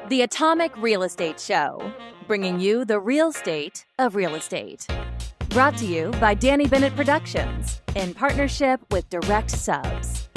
The Atomic Real Estate Show, bringing you the real estate of real estate. Brought to you by Danny Bennett Productions in partnership with Direct Subs.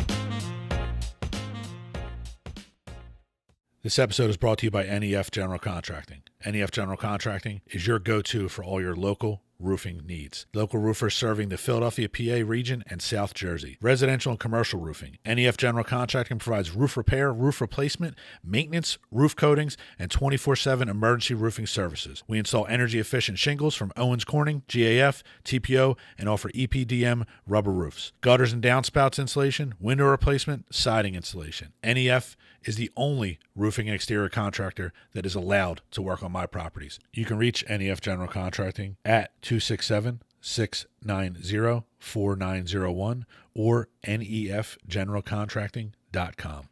This episode is brought to you by NEF General Contracting. NEF General Contracting is your go-to for all your local roofing needs. Local roofers serving the Philadelphia, PA region and South Jersey. Residential and commercial roofing. NEF General Contracting provides roof repair, roof replacement, maintenance, roof coatings, and 24/7 emergency roofing services. We install energy-efficient shingles from Owens Corning, GAF, TPO, and offer EPDM rubber roofs. Gutters and downspouts installation, window replacement, siding installation. NEF is the only roofing and exterior contractor that is allowed to work on my properties. You can reach NEF General Contracting at 267-690-4901 or nefgeneralcontracting.com.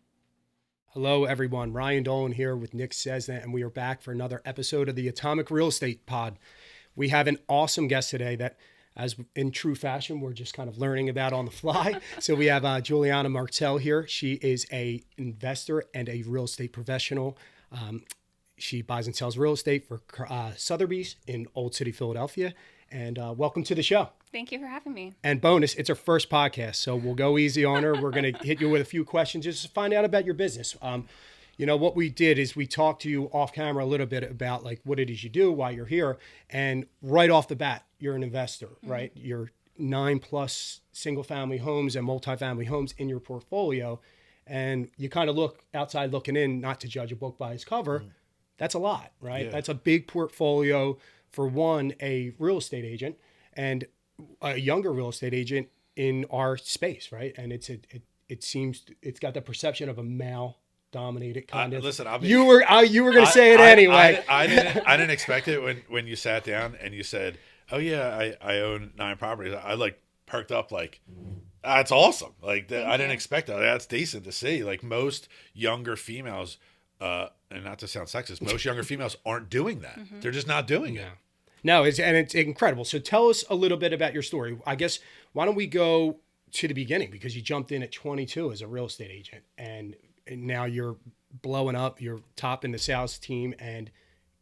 Hello, everyone. Ryan Dolan here with Nick Cessna, and we are back for another episode of the Atomic Real Estate Pod. We have an awesome guest today that, as in true fashion, we're just kind of learning about on the fly. So we have Juliana Martell here. She is an investor and a real estate professional. She buys and sells real estate for Sotheby's in Old City, Philadelphia. And welcome to the show. Thank you for having me. And bonus, it's our first podcast, so we'll go easy on her. We're going to hit you with a few questions just to find out about your business. You know, what we did is we talked to you off camera a little bit about like what it is you do, why you're here. And right off the bat, you're an investor, right? You're 9+ single family homes and multifamily homes in your portfolio. And you kind of look outside looking in, not to judge a book by its cover. That's a lot, right? Yeah. That's a big portfolio for one, a real estate agent and a younger real estate agent in our space, right? And it seems it's got the perception of a male dominated kind of. Listen, you were going to say it anyway. I didn't expect it when you sat down and you said, "Oh yeah, I own 9 properties." I like perked up like, that's awesome. Like I didn't expect that. That's decent to see. Like most younger females, and not to sound sexist, most younger females aren't doing that. They're just not doing it. No, it's incredible. So tell us a little bit about your story. I guess, why don't we go to the beginning? Because you jumped in at 22 as a real estate agent, and now you're blowing up. You're top in the sales team and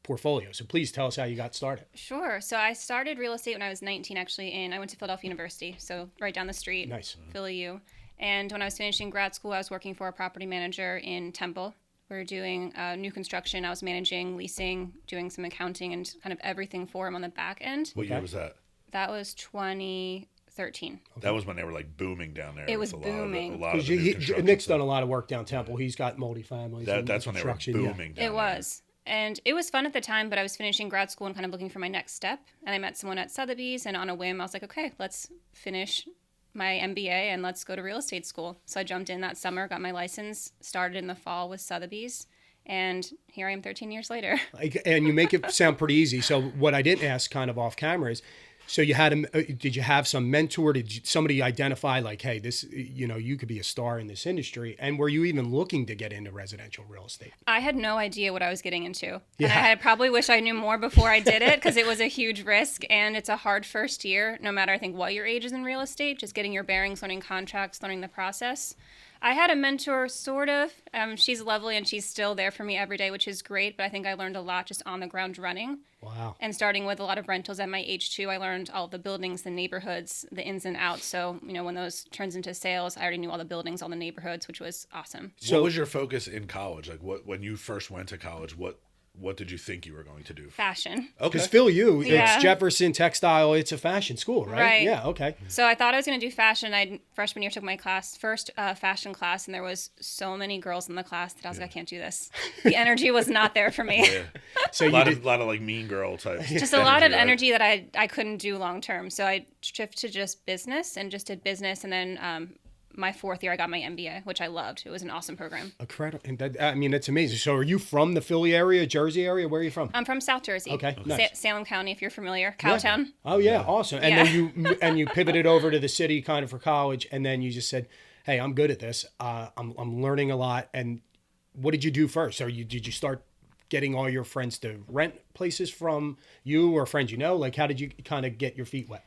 portfolio. So please tell us how you got started. Sure. So I started real estate when I was 19, actually, and I went to Philadelphia University, so right down the street. Nice. Philly U. And when I was finishing grad school, I was working for a property manager in Temple. We were doing new construction. I was managing, leasing, doing some accounting, and kind of everything for him on the back end. What year was that? That was 2013. That was when they were like booming down there. It was booming. A lot of the new construction Nick's stuff. done a lot of work down Temple. He's got multifamilies. That's when they were booming down It was. And it was fun at the time, but I was finishing grad school and kind of looking for my next step. And I met someone at Sotheby's, and on a whim, I was like, okay, let's finish my MBA and let's go to real estate school. So I jumped in that summer, got my license, started in the fall with Sotheby's, and here I am 13 years later. And you make it sound pretty easy. So what I didn't ask kind of off camera is, so you had did you have some mentor? Did somebody identify like, hey, this, you know, you could be a star in this industry? And were you even looking to get into residential real estate? I had no idea what I was getting into. Yeah. And I probably wish I knew more before I did it, because it was a huge risk and it's a hard first year, no matter I think what your age is in real estate, just getting your bearings, learning contracts, learning the process. I had a mentor, sort of. She's lovely and she's still there for me every day, which is great. But I think I learned a lot just on the ground running. Wow. And starting with a lot of rentals at my age too, I learned all the buildings, the neighborhoods, the ins and outs. So, you know, when those turns into sales, I already knew all the buildings, all the neighborhoods, which was awesome. So what was your focus in college? Like when you first went to college, what did you think you were going to do? Fashion. Okay. Because Phil U, Yeah. it's Jefferson Textile, it's a fashion school, right? Right. Yeah, okay. So I thought I was going to do fashion. Freshman year took my first fashion class, and there was so many girls in the class that I was like, I can't do this. The energy was not there for me. Yeah. So a lot of like mean girl types. Just a lot of right? energy that I couldn't do long term. So I shifted to just business and just did business, and then my 4th year, I got my MBA, which I loved. It was an awesome program. Incredible. And I mean, that's amazing. So are you from the Philly area, Jersey area? Where are you from? I'm from South Jersey. Okay, nice. Salem County, if you're familiar. Cowtown. Oh, yeah, awesome. And Yeah. then you pivoted over to the city kind of for college, and then you just said, hey, I'm good at this. I'm learning a lot. And what did you do first? Did you start getting all your friends to rent places from you or friends you know? Like, how did you kind of get your feet wet?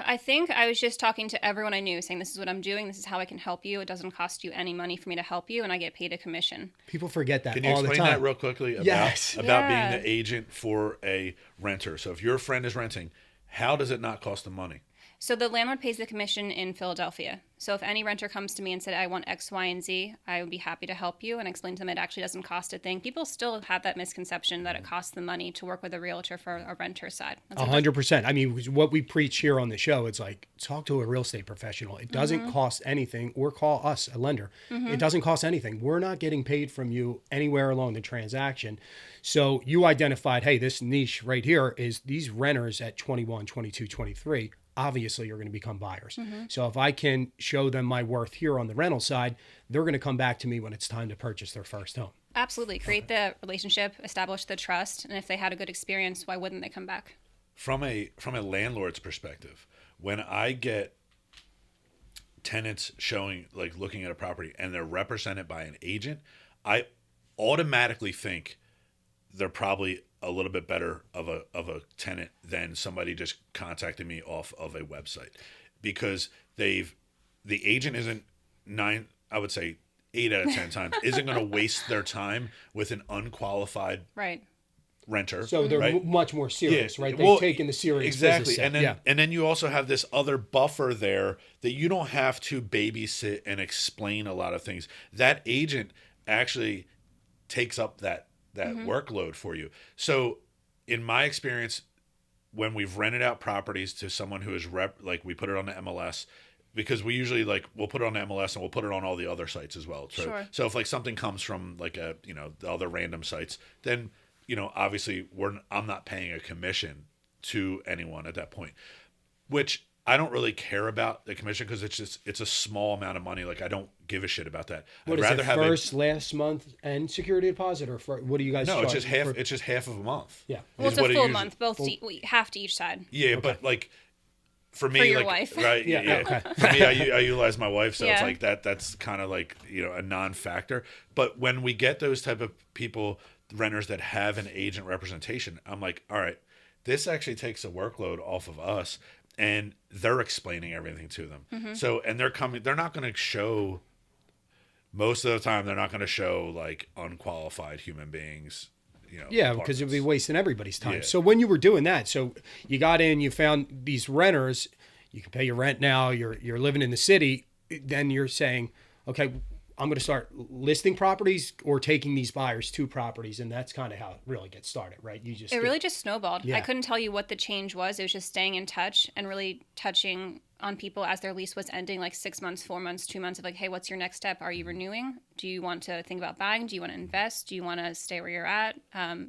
I think I was just talking to everyone I knew, saying this is what I'm doing, this is how I can help you. It doesn't cost you any money for me to help you, and I get paid a commission. People forget that Can you all the explain time. that real quickly about, Yes. about Yeah. being the agent for a renter? So if your friend is renting, how does it not cost them money? So the landlord pays the commission in Philadelphia. So if any renter comes to me and said, I want X, Y, and Z, I would be happy to help you and explain to them it actually doesn't cost a thing. People still have that misconception that it costs them money to work with a realtor for a renter side. That's 100%. I mean, what we preach here on the show, it's like, talk to a real estate professional. It doesn't cost anything, or call us, a lender. It doesn't cost anything. We're not getting paid from you anywhere along the transaction. So you identified, hey, this niche right here is these renters at 21, 22, 23, obviously are going to become buyers. So if I can show them my worth here on the rental side, they're going to come back to me when it's time to purchase their first home. Absolutely. Create the relationship, establish the trust, and if they had a good experience, why wouldn't they come back? From a landlord's perspective, when I get tenants showing, like looking at a property and they're represented by an agent, I automatically think they're probably a little bit better of a tenant than somebody just contacting me off of a website, because the agent isn't I would say 8 out of 10 times isn't going to waste their time with an unqualified Right. renter. So they're right? much more serious, right? They've Well, taken the serious exactly. business And side. then and then you also have this other buffer there that you don't have to babysit and explain a lot of things. That agent actually takes up that workload for you. So in my experience, when we've rented out properties to someone who is like we put it on the MLS, because we usually we'll put it on the MLS and we'll put it on all the other sites as well. So, Sure. so if like something comes from like the other random sites, then obviously I'm not paying a commission to anyone at that point, which I don't really care about the commission, because it's a small amount of money. Like I don't give a shit about that. What I'd is rather it, have first, last month, and security deposit, or what do you guys no, it's charge just half. for- It's just half of a month. Yeah. Well, is it's a what it full usually- month, both half to each side. Yeah, but like for me, For your like, wife. right? Yeah, Yeah. okay. For me, I utilize my wife, so it's Yeah. like that's kind of like a non-factor. But when we get those type of people, renters that have an agent representation, I'm like, all right, this actually takes a workload off of us, and they're explaining everything to them. So, and they're not going to show. Most of the time, they're not going to show like unqualified human beings. Yeah, because you'll be apartments. wasting everybody's time. Yeah. So when you were doing that, so you got in, you found these renters, you can pay your rent now, you're living in the city, then you're saying, okay, I'm going to start listing properties or taking these buyers to properties, and that's kind of how it really gets started, right? It really just snowballed. Yeah. I couldn't tell you what the change was. It was just staying in touch and really touching on people as their lease was ending, like 6 months, 4 months, 2 months of like, hey, what's your next step? Are you renewing? Do you want to think about buying? Do you want to invest? Do you want to stay where you're at?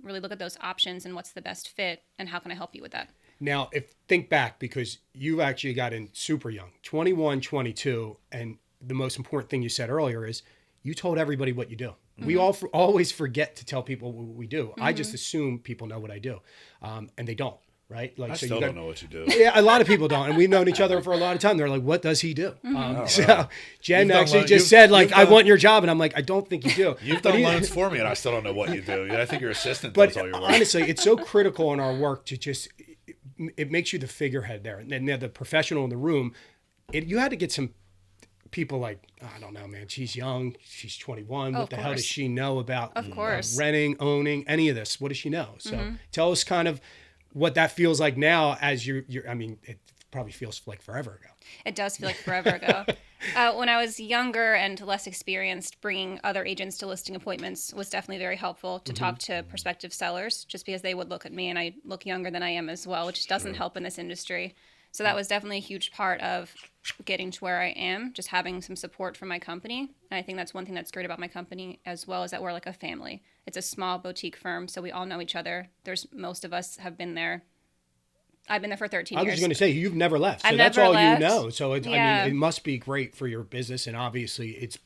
Really look at those options and what's the best fit and how can I help you with that? Now, think back, because you actually got in super young, 21, 22, and the most important thing you said earlier is you told everybody what you do. We always forget to tell people what we do. I just assume people know what I do, and they don't, right? Like, I so still don't know what you do. Yeah, a lot of people don't, and we've known each other for a lot of time. They're like, "What does he do?" So Jen You've done actually loan- just you've- said, "Like, you've I done- want your job," and I'm like, "I don't think you do." You've But done he- loans for me, and I still don't know what you do. I think your assistant But does all your work. honestly, it's so critical in our work to just, it makes you the figurehead there. And then the professional in the room, you had to get some people like, I don't know, man, she's young, she's 21. What of the hell does course. she know about Of course. renting, owning, any of this? What does she know? So tell us kind of what that feels like now as you're I mean, it probably feels like forever ago. It does feel like forever ago. When I was younger and less experienced, bringing other agents to listing appointments was definitely very helpful to talk to prospective sellers, just because they would look at me and I look younger than I am as well, which doesn't help in this industry. So that was definitely a huge part of getting to where I am, just having some support from my company. And I think that's one thing that's great about my company as well, is that we're like a family. It's a small boutique firm, so we all know each other. Most of us have been there. I've been there for 13 I was years. just going to say, you've never left. So I've that's never all left. you know. So I Yeah. mean, it must be great for your business. And obviously it's,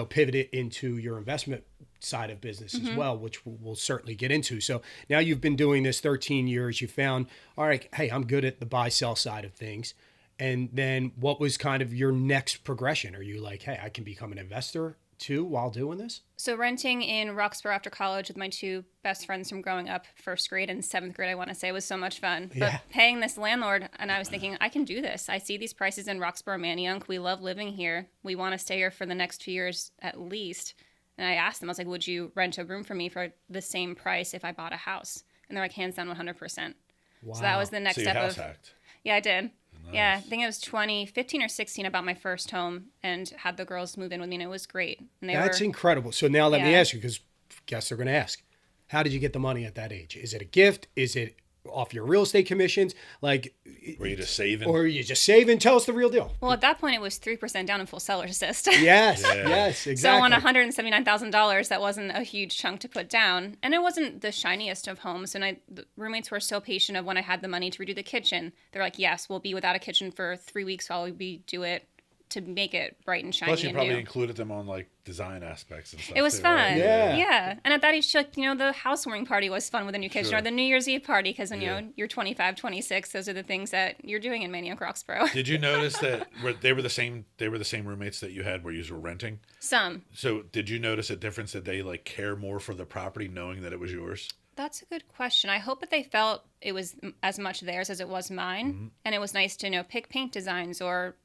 pivoted into your investment side of business as well, which we'll certainly get into. So now you've been doing this 13 years. You found, all right, hey, I'm good at the buy sell side of things. And then what was kind of your next progression? Are you like, hey, I can become an investor too while doing this? So renting in Roxborough after college with my two best friends from growing up, first grade and seventh grade, I want to say, was so much fun. Yeah. But paying this landlord, and I was thinking, I can do this. I see these prices in Roxborough, Manayunk. We love living here. We want to stay here for the next 2 years at least. And I asked them, I was like, would you rent a room for me for the same price if I bought a house? And they're like, hands down, 100%. Wow. So that was the next So you step house of... hacked. Yeah, I did. Nice. Yeah, I think it was 2015 or 16. I bought my first home and had the girls move in with me, and it was great. And That's incredible. So now let me Yeah. ask you, because guess they're going to ask, how did you get the money at that age? Is it a gift? Is it off your real estate commissions? Like, Were you just saving? or are you just saving? Tell us the real deal. Well, at that point, it was 3% down in full seller's assist. Yes, Yeah. yes, So exactly. on $179,000, that wasn't a huge chunk to put down. And it wasn't the shiniest of homes. And the roommates were so patient of when I had the money to redo the kitchen. They're like, yes, we'll be without a kitchen for 3 weeks while we do it to make it bright and shiny Plus, you and probably new. included them on like design aspects and stuff. It was too, fun. right? Yeah. Yeah. And at that age, like, the housewarming party was fun with a new kitchen Sure. or the New Year's Eve party because when Yeah. you're 25, 26, those are the things that you're doing in Manayunk, Roxborough. Did you notice that they were the same? They were the same roommates that you had where you were renting. Some. So did you notice a difference that they like care more for the property knowing that it was yours? That's a good question. I hope that they felt it was as much theirs as it was mine. Mm-hmm. And it was nice to, pick paint designs or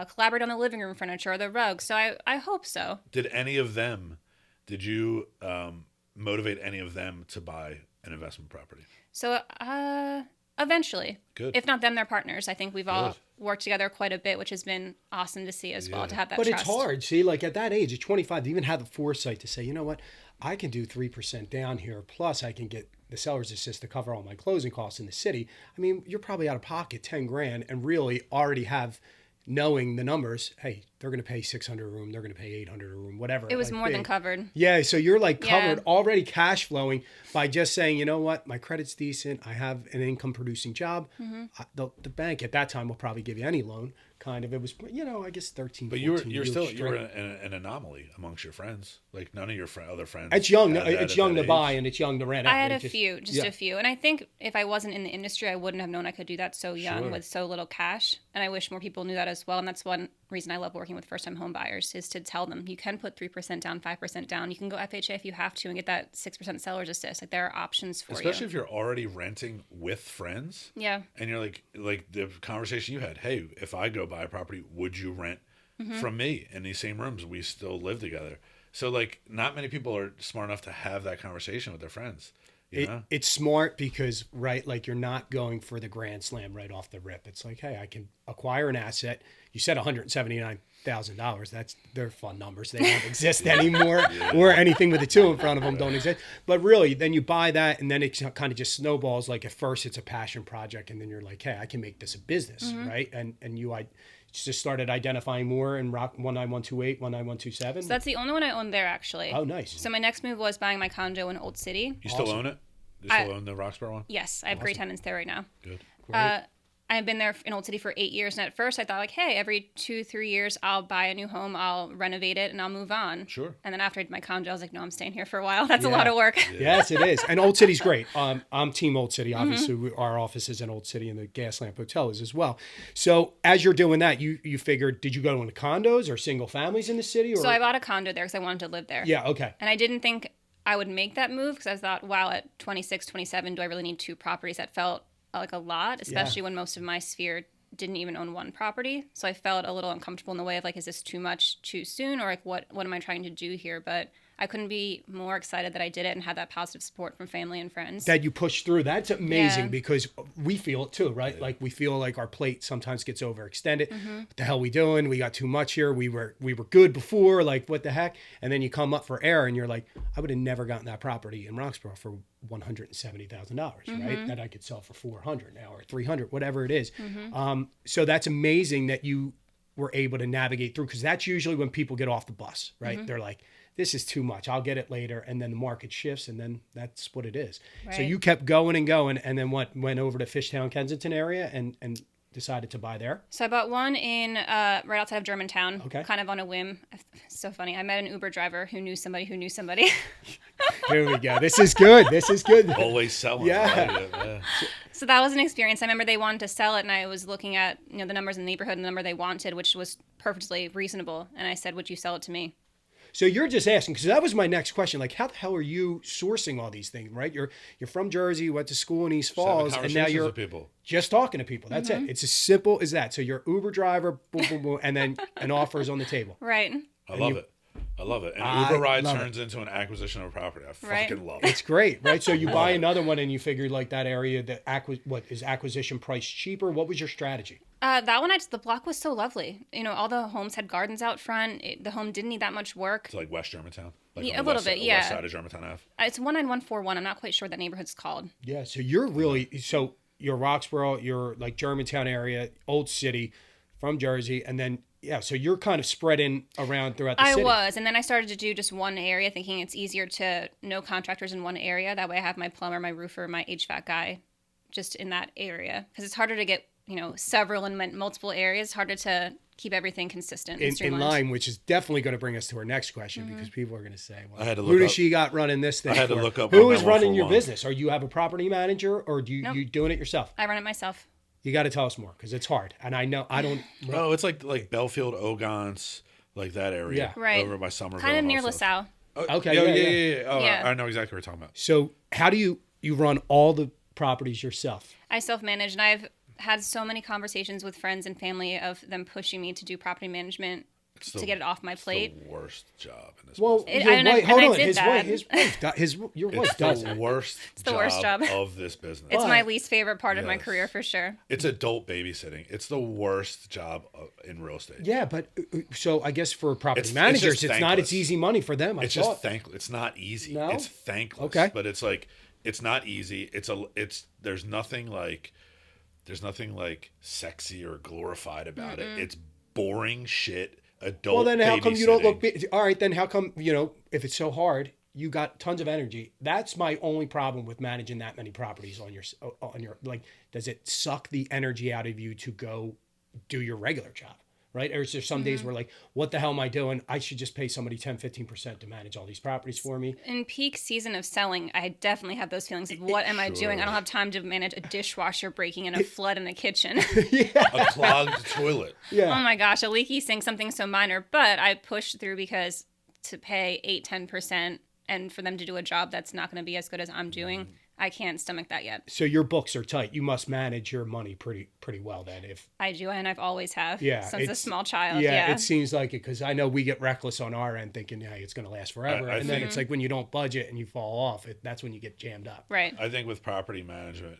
collaborate on the living room furniture or the rug. So I hope so. Did you motivate any of them to buy an investment property? So eventually. Good. If not them, they're partners. I think we've all Good. worked together quite a bit, which has been awesome to see as well, Yeah. to have that But trust. it's hard. See, like at that age, at 25, to even have the foresight to say, you know what, I can do 3% down here, plus I can get the seller's assist to cover all my closing costs in the city. I mean, you're probably out of pocket 10 grand and really already have, knowing the numbers, hey, they're going to pay 600 a room, they're going to pay 800 a room, whatever. It was might more be. than covered. Yeah, so you're like Yeah. covered, already cash flowing by just saying, you know what, my credit's decent, I have an income producing job. Mm-hmm. The bank at that time will probably give you any loan. Kind of, it was, I guess 13. But 14 you're years still straight. an anomaly amongst your friends. Like none of your other friends. It's young. had that It's at young that to buy age. and it's young to rent. I out. had It a few, just yeah. a few. And I think if I wasn't in the industry, I wouldn't have known I could do that so young Sure. with so little cash. And I wish more people knew that as well. And that's one reason I love working with first-time home buyers is to tell them you can put 3% down, 5% down. You can go FHA if you have to and get that 6% seller's assist. Like there are options for Especially you. if you're already renting with friends. Yeah. And you're like the conversation you had, hey, if I go buy a property, would you rent from me in these same rooms? We still live together. So like not many people are smart enough to have that conversation with their friends. You know? It's smart because, right, like you're not going for the grand slam right off the rip. It's like, hey, I can acquire an asset. You said $179,000. They're fun numbers. They don't exist anymore, or anything with a two in front of them don't exist. But really, then you buy that, and then it kind of just snowballs. Like at first, it's a passion project, and then you're like, hey, I can make this a business, right? And you just started identifying more in Rock 19128, 19127. So that's the only one I own there, actually. Oh, nice. So my next move was buying my condo in Old City. You still own it? You still own the Roxborough one? Yes, I have great tenants there right now. Good. I've been there in Old City for 8 years, and at first I thought like, hey, every 2-3 years I'll buy a new home, I'll renovate it, and I'll move on. Sure. And then after I did my condo, I was like, no, I'm staying here for a while. That's a lot of work. Yes, it is. And Old City's great. I'm team Old City. Obviously, our office is in Old City and the Gaslamp Hotel is as well. So as you're doing that, you figured, did you go into condos or single families in the city? Or? So I bought a condo there because I wanted to live there. Yeah, okay. And I didn't think I would make that move because I thought, wow, at 26, 27, do I really need 2 properties? That felt like a lot, especially when most of my sphere didn't even own 1 property. So I felt a little uncomfortable in the way of like, is this too much too soon? Or like, what am I trying to do here? But I couldn't be more excited that I did it and had that positive support from family and friends. That you pushed through. That's amazing Yeah. because we feel it too, right? Like we feel like our plate sometimes gets overextended. Mm-hmm. What the hell we doing? We got too much here. We were good before. Like what the heck? And then you come up for air and you're like, I would have never gotten that property in Roxborough for $170,000, right? That I could sell for $400 now or $300, whatever it is. So that's amazing that you were able to navigate through because that's usually when people get off the bus, right? They're like, this is too much. I'll get it later. And then the market shifts and then that's what it is. So Right. you kept going and going and then went over to Fishtown, Kensington area and decided to buy there? So I bought one in right outside of Germantown, Okay. kind of on a whim. It's so funny. I met an Uber driver who knew somebody who knew somebody. Here we go. This is good. This is good. Always selling. Yeah. Right? Yeah. So that was an experience. I remember they wanted to sell it, and I was looking at the numbers in the neighborhood and the number they wanted, which was perfectly reasonable. And I said, "Would you sell it to me?" So you're just asking, because that was my next question. Like, how the hell are you sourcing all these things, right? You're from Jersey, went to school in East Falls, and now you're with people. just talking to people. That's it. It's as simple as that. So you're Uber driver, boom, boom, boom, and then an offer is on the table. Right. I love it. I love it. And Uber ride turns into an acquisition of a property. I fucking love it. It's great, right? So you buy another one and you figured like that area, what is acquisition price cheaper? What was your strategy? That one, the block was so lovely. You know, all the homes had gardens out front. The home didn't need that much work. It's like West Germantown. Like a little bit, yeah. West side of Germantown Ave. It's 19141. I'm not quite sure what that neighborhood's called. Yeah, so you're really, so you're Roxborough, you're like Germantown area, Old City, from Jersey, and then, yeah, so you're kind of spreading around throughout the city. I was, and then I started to do just one area, thinking it's easier to know contractors in one area. That way I have my plumber, my roofer, my HVAC guy just in that area. Because it's harder to get, several in multiple areas, harder to keep everything consistent and in line, which is definitely going to bring us to our next question, because people are going to say, well, I had to who does she got running this thing? I had to look up who is running your business? Or you have a property manager, or you doing it yourself? I run it myself. You got to tell us more, because it's hard. And I know I don't. No, it's like Belfield, Ogons, like that area. Yeah. Right. Over by Somerville. Kind of near LaSalle. Okay. Yeah. Oh, Yeah. I know exactly what you're talking about. So how do you run all the properties yourself? I self-manage, and I've had so many conversations with friends and family of them pushing me to do property management to get it off my plate. It's the worst job in this Well, business. Your wife does the it. worst It's the worst job of this business. It's my least favorite part of my Yes. career, for sure. It's adult babysitting. It's the worst job in real estate. Yeah, but so I guess for property It's managers, just it's not. thankless. It's easy money for them. It's just thankless. It's not easy. No? It's thankless. Okay. But it's like, it's not easy. There's nothing like sexy or glorified about it. It's boring shit. Adult. Well, then how come you don't look? babysitting. All right, then how come if it's so hard, you got tons of energy. That's my only problem with managing that many properties on your like. Does it suck the energy out of you to go do your regular job? Right? Or is there some days where like, what the hell am I doing? I should just pay somebody 10-15% to manage all these properties for me. In peak season of selling, I definitely have those feelings of what am I doing? I don't have time to manage a dishwasher breaking and a flood in the kitchen. A clogged toilet. Yeah. Oh my gosh, a leaky sink, something so minor. But I pushed through because to pay 8-10% and for them to do a job that's not going to be as good as I'm doing, I can't stomach that yet. So your books are tight. You must manage your money pretty well then. If I do, and I've always have. Yeah, Since a small child. Yeah, Yeah. it seems like it, because I know we get reckless on our end thinking, yeah, it's going to last forever. I And then think- it's like when you don't budget and you fall off, that's when you get jammed up. Right. I think with property management,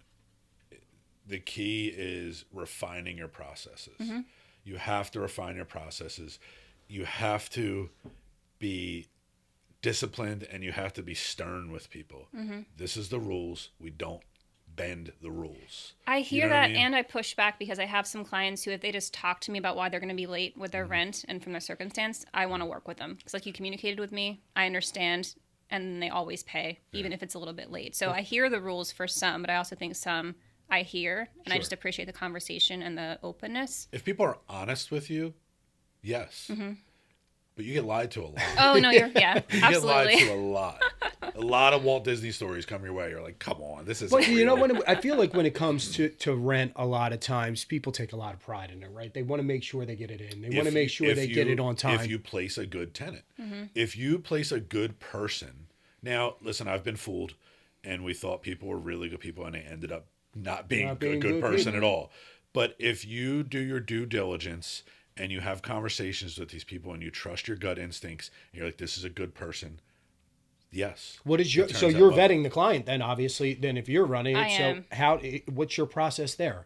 the key is refining your processes. You have to refine your processes. You have to be disciplined, and you have to be stern with people. This is the rules. We don't bend the rules. I hear You know what that, I mean? and I push back because I have some clients who, if they just talk to me about why they're going to be late with their rent and from their circumstance, I want to work with them. It's like, you communicated with me, I understand, and they always pay, even if it's a little bit late. So I hear the rules for some, but I also think some I hear, and I just appreciate the conversation and the openness. If people are honest with you, yes. But you get lied to a lot. Oh, no, You get lied absolutely. to a lot. A lot of Walt Disney stories come your way. You're like, come on, this is. But I feel like when it comes to rent, a lot of times people take a lot of pride in it, right? They want to make sure they get it in. They want to make sure they get it on time. If you place a good tenant, if you place a good person. Now, listen, I've been fooled, and we thought people were really good people, and they ended up not being a good person people. at all. But if you do your due diligence and you have conversations with these people and you trust your gut instincts, and you're like, this is a good person. Yes. What is It turns out you're well. vetting the client then, obviously, then if you're running it. I am. What's your process there?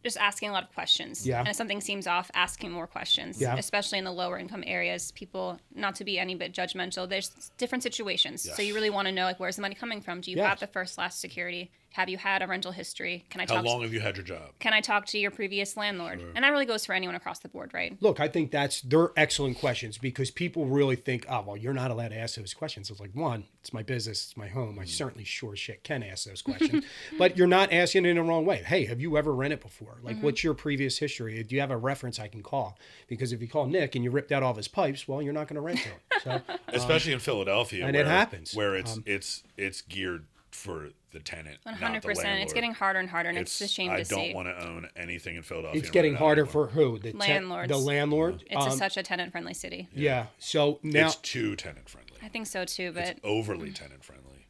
Just asking a lot of questions. Yeah. And if something seems off, asking more questions. Yeah. Especially in the lower income areas, people, not to be any bit judgmental, there's different situations. Yes. So you really want to know, like, where's the money coming from? Do you Yes. have the first last security? Have you had a rental history? Can I How talk long have you had your job? Can I talk to your previous landlord? And that really goes for anyone across the board, right? Look, I think they're excellent questions, because people really think, oh, well, you're not allowed to ask those questions. It's like, one, it's my business, it's my home. I certainly sure shit can ask those questions, but you're not asking it in the wrong way. Hey, have you ever rented before? Like, what's your previous history? Do you have a reference I can call? Because if you call Nick and you ripped out all of his pipes, well, you're not going to rent to him. So, Especially in Philadelphia. and where, it happens. Where it's geared for the tenant, not the 100%. landlord. It's getting harder and harder, and it's a shame to see. I don't want to own anything in Philadelphia. It's getting harder for who? The landlords. The landlord? It's such a tenant-friendly city. Yeah. So now... It's too tenant-friendly. I think so, too, but... It's overly tenant-friendly.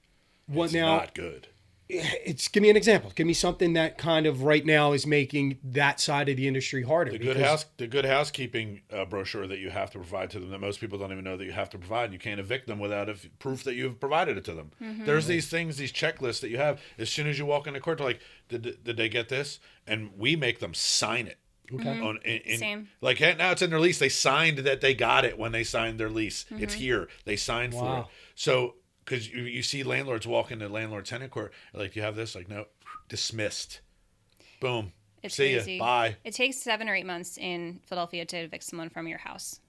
What It's now? not good. Give me an example. Give me something that kind of right now is making that side of the industry harder. The good housekeeping brochure that you have to provide to them that most people don't even know that you have to provide. And you can't evict them without proof that you've provided it to them. Mm-hmm. There's these things, these checklists that you have. As soon as you walk into court, they're like, did they get this? And we make them sign it. Okay. Same. Like now it's in their lease. They signed that they got it when they signed their lease. It's here. They signed for it. So because you see landlords walk into landlord-tenant court, like, you have this? Like, no, dismissed. Boom. It's See crazy. ya. Bye. It takes 7 or 8 months in Philadelphia to evict someone from your house,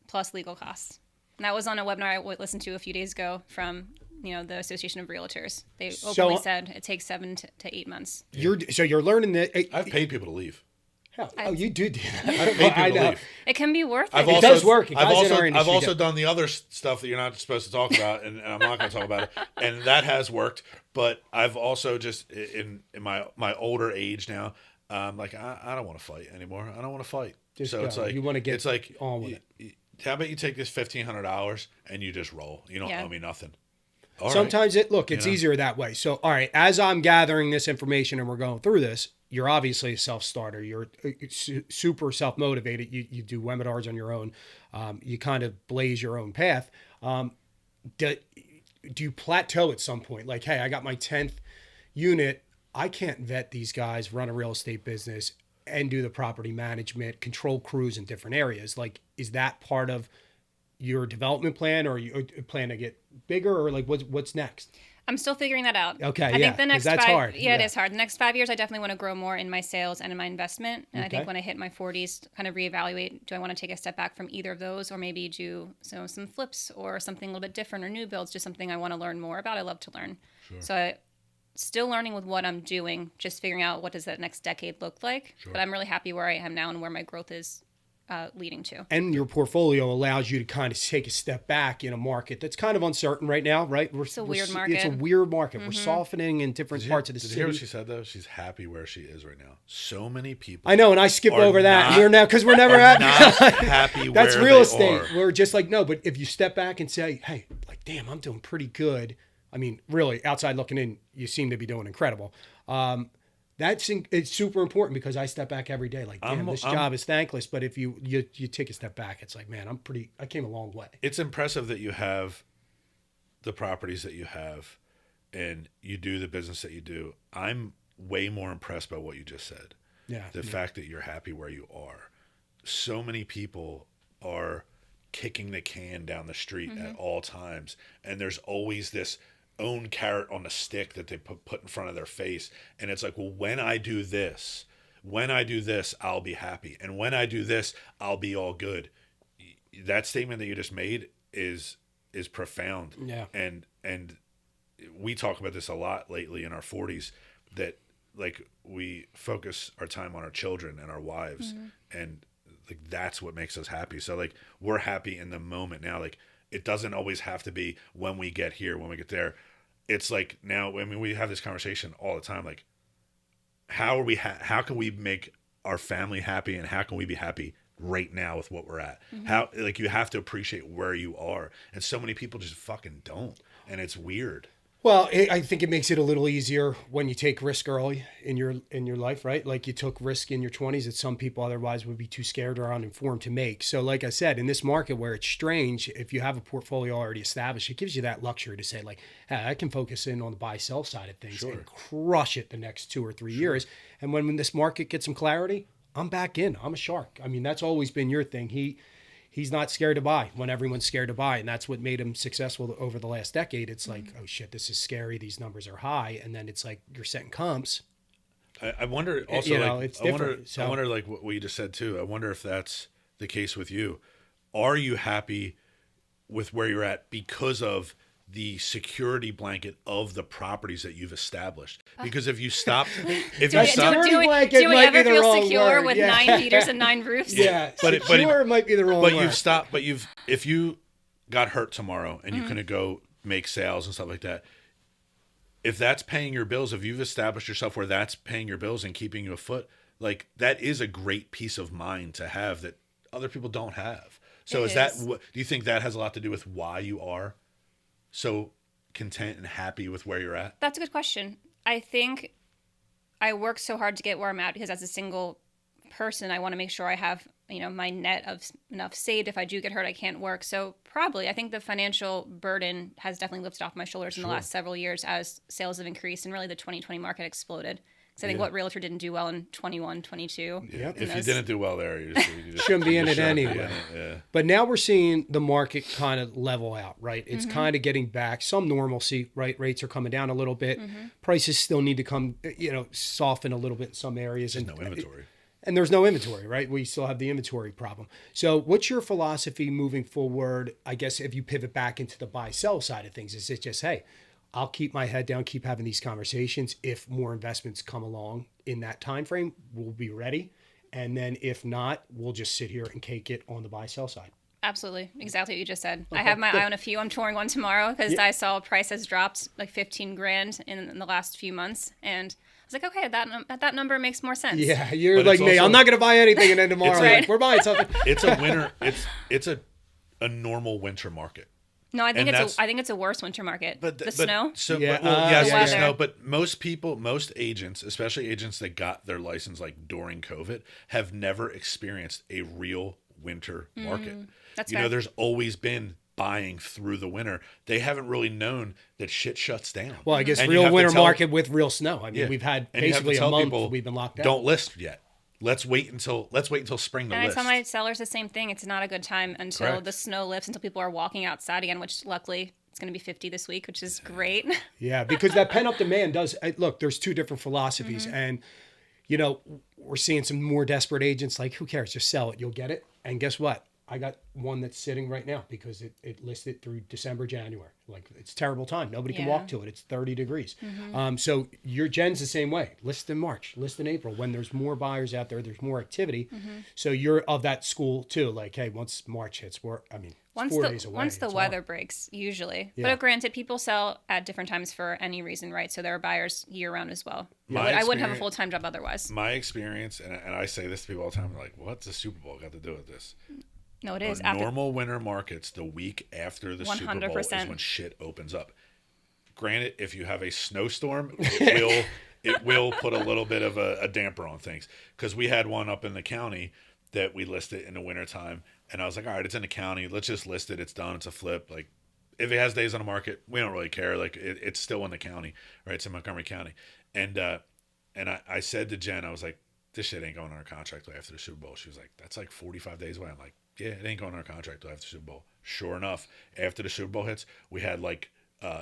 plus legal costs. And that was on a webinar I listened to a few days ago from the Association of Realtors. They openly said it takes 7 to 8 months. You're learning that... I've paid people to leave. Oh, you do that. I've paid people to leave. It can be worth it. It does work. I've also done the other stuff that you're not supposed to talk about, and I'm not going to talk about it. And that has worked. But I've also just in my older age now, like I don't want to fight anymore. I don't want to fight. It's like you want to get it's like on with it. How about you take this $1,500 and you just roll? You don't owe me nothing. All Sometimes right. it's easier that way. So, all right, as I'm gathering this information and we're going through this, you're obviously a self-starter. You're super self-motivated. You do webinars on your own. You kind of blaze your own path. Do you plateau at some point? Like, hey, I got my 10th unit. I can't vet these guys, run a real estate business, and do the property management, control crews in different areas. Like, is that part of your development plan, or you plan to get bigger, or like what's next? I'm still figuring that out. Okay, I think the next that's 5 hard. Yeah, it is hard. The next 5 years, I definitely want to grow more in my sales and in my investment. And I think when I hit my 40s, kind of reevaluate, do I want to take a step back from either of those, or maybe do some flips or something a little bit different, or new builds, just something I want to learn more about. I love to learn. Sure. So still learning with what I'm doing, just figuring out what does that next decade look like. Sure. But I'm really happy where I am now and where my growth is leading to. And your portfolio allows you to kind of take a step back in a market that's kind of uncertain right now, right? It's a weird market. It's a weird market. We're softening in different parts of the city. Did you hear what she saad, though? She's happy where she is right now. So many people. I know, and I skipped over that. We're now, because we're never happy. Not happy where That's real they estate. are. We're just like, no, but if you step back and say, hey, like, damn, I'm doing pretty good. I mean, really, outside looking in, you seem to be doing incredible. It's super important, because I step back every day like, damn, this job is thankless. But if you take a step back, it's like, man, I came a long way. It's impressive that you have the properties that you have and you do the business that you do. I'm way more impressed by what you just said. Yeah. The fact that you're happy where you are. So many people are kicking the can down the street at all times. And there's always this own carrot on the stick that they put in front of their face, and it's like, well, when I do this, I'll be happy, and when I do this, I'll be all good. That statement that you just made is profound. Yeah. And we talk about this a lot lately in our 40s, that like we focus our time on our children and our wives, and like that's what makes us happy. So like we're happy in the moment now. Like it doesn't always have to be when we get here, when we get there. It's like now, I mean, we have this conversation all the time. Like, how can we make our family happy, and how can we be happy right now with what we're at? How, like, you have to appreciate where you are. And so many people just fucking don't. And it's weird. Well, I think it makes it a little easier when you take risk early in your life, right? Like you took risk in your 20s that some people otherwise would be too scared or uninformed to make. So like I said, in this market where it's strange, if you have a portfolio already established, it gives you that luxury to say like, hey, I can focus in on the buy-sell side of things and crush it the next 2 or 3 years. And when this market gets some clarity, I'm back in. I'm a shark. I mean, that's always been your thing. He's not scared to buy when everyone's scared to buy. And that's what made him successful over the last decade. It's like, oh shit, this is scary. These numbers are high. And then it's like, you're setting comps. I wonder also, it's different. I wonder like what you just said too. I wonder if that's the case with you. Are you happy with where you're at because of the security blanket of the properties that you've established? Because if you stopped, do we ever feel secure with 9 heaters and 9 roofs? Yeah, secure might be the wrong word. You've stopped. But if you got hurt tomorrow and you couldn't go make sales and stuff like that, if that's paying your bills, if you've established yourself where that's paying your bills and keeping you afloat, like that is a great peace of mind to have that other people don't have. So is that, do you think that has a lot to do with why you are so content and happy with where you're at? That's a good question. I think I work so hard to get where I'm at because as a single person, I want to make sure I have, my net of enough saved. If I do get hurt, I can't work. So probably, I think the financial burden has definitely lifted off my shoulders in the last several years as sales have increased and really the 2020 market exploded. So I think what realtor didn't do well in 21, 22. Yep. If you didn't do well there, you just shouldn't be in it anyway. Yeah. But now we're seeing the market kind of level out, right? It's kind of getting back some normalcy, right? Rates are coming down a little bit. Prices still need to come, soften a little bit in some areas. There's no inventory. And there's no inventory, right? We still have the inventory problem. So what's your philosophy moving forward? I guess if you pivot back into the buy-sell side of things, is it just, hey, I'll keep my head down, keep having these conversations. If more investments come along in that time frame, we'll be ready. And then if not, we'll just sit here and cake it on the buy-sell side. Absolutely. Exactly what you just said. Okay, I have my eye on a few. I'm touring one tomorrow because I saw price has dropped like 15 grand in the last few months. And I was like, okay, that number makes more sense. Yeah, you're like me. I'm not going to buy anything. And then tomorrow, right. we're buying something. It's a winter. It's a normal winter market. No, I think it's a worse winter market. But the snow. So yeah, yes, the snow. But most agents, especially agents that got their license like during COVID, have never experienced a real winter market. That's fair. There's always been buying through the winter. They haven't really known that shit shuts down. Well, I guess and real winter market with real snow. I mean, we've had basically a month we've been locked down. Don't list yet. Let's wait until spring to list. And I tell my sellers the same thing. It's not a good time until the snow lifts, until people are walking outside again, which luckily it's going to be 50 this week, which is great. Yeah, because that pent-up demand does... Look, there's two different philosophies. And, we're seeing some more desperate agents like, who cares? Just sell it. You'll get it. And guess what? I got one that's sitting right now because it listed through December, January. Like, it's a terrible time. Nobody can walk to it. It's 30 degrees. So your Jen's the same way. List in March, list in April. When there's more buyers out there, there's more activity. So you're of that school too. Like, hey, once March hits, it's 4 days away. Once the weather breaks, usually. Yeah. But granted, people sell at different times for any reason, right? So there are buyers year-round as well. I wouldn't have a full-time job otherwise. My experience, and I say this to people all the time, like, what's the Super Bowl got to do with this? No, it is. Normal winter markets, the week after the 100%. Super Bowl is when shit opens up. Granted, if you have a snowstorm, it will put a little bit of a damper on things. Because we had one up in the county that we listed in the wintertime. And I was like, all right, it's in the county. Let's just list it. It's done. It's a flip. Like, if it has days on the market, we don't really care. Like, it's still in the county, right? It's in Montgomery County. And I said to Jen, I was like, this shit ain't going on our contract till after the Super Bowl. She was like, that's like 45 days away. I'm like, yeah, it ain't going on our contract till after the Super Bowl. Sure enough, after the Super Bowl hits, we had like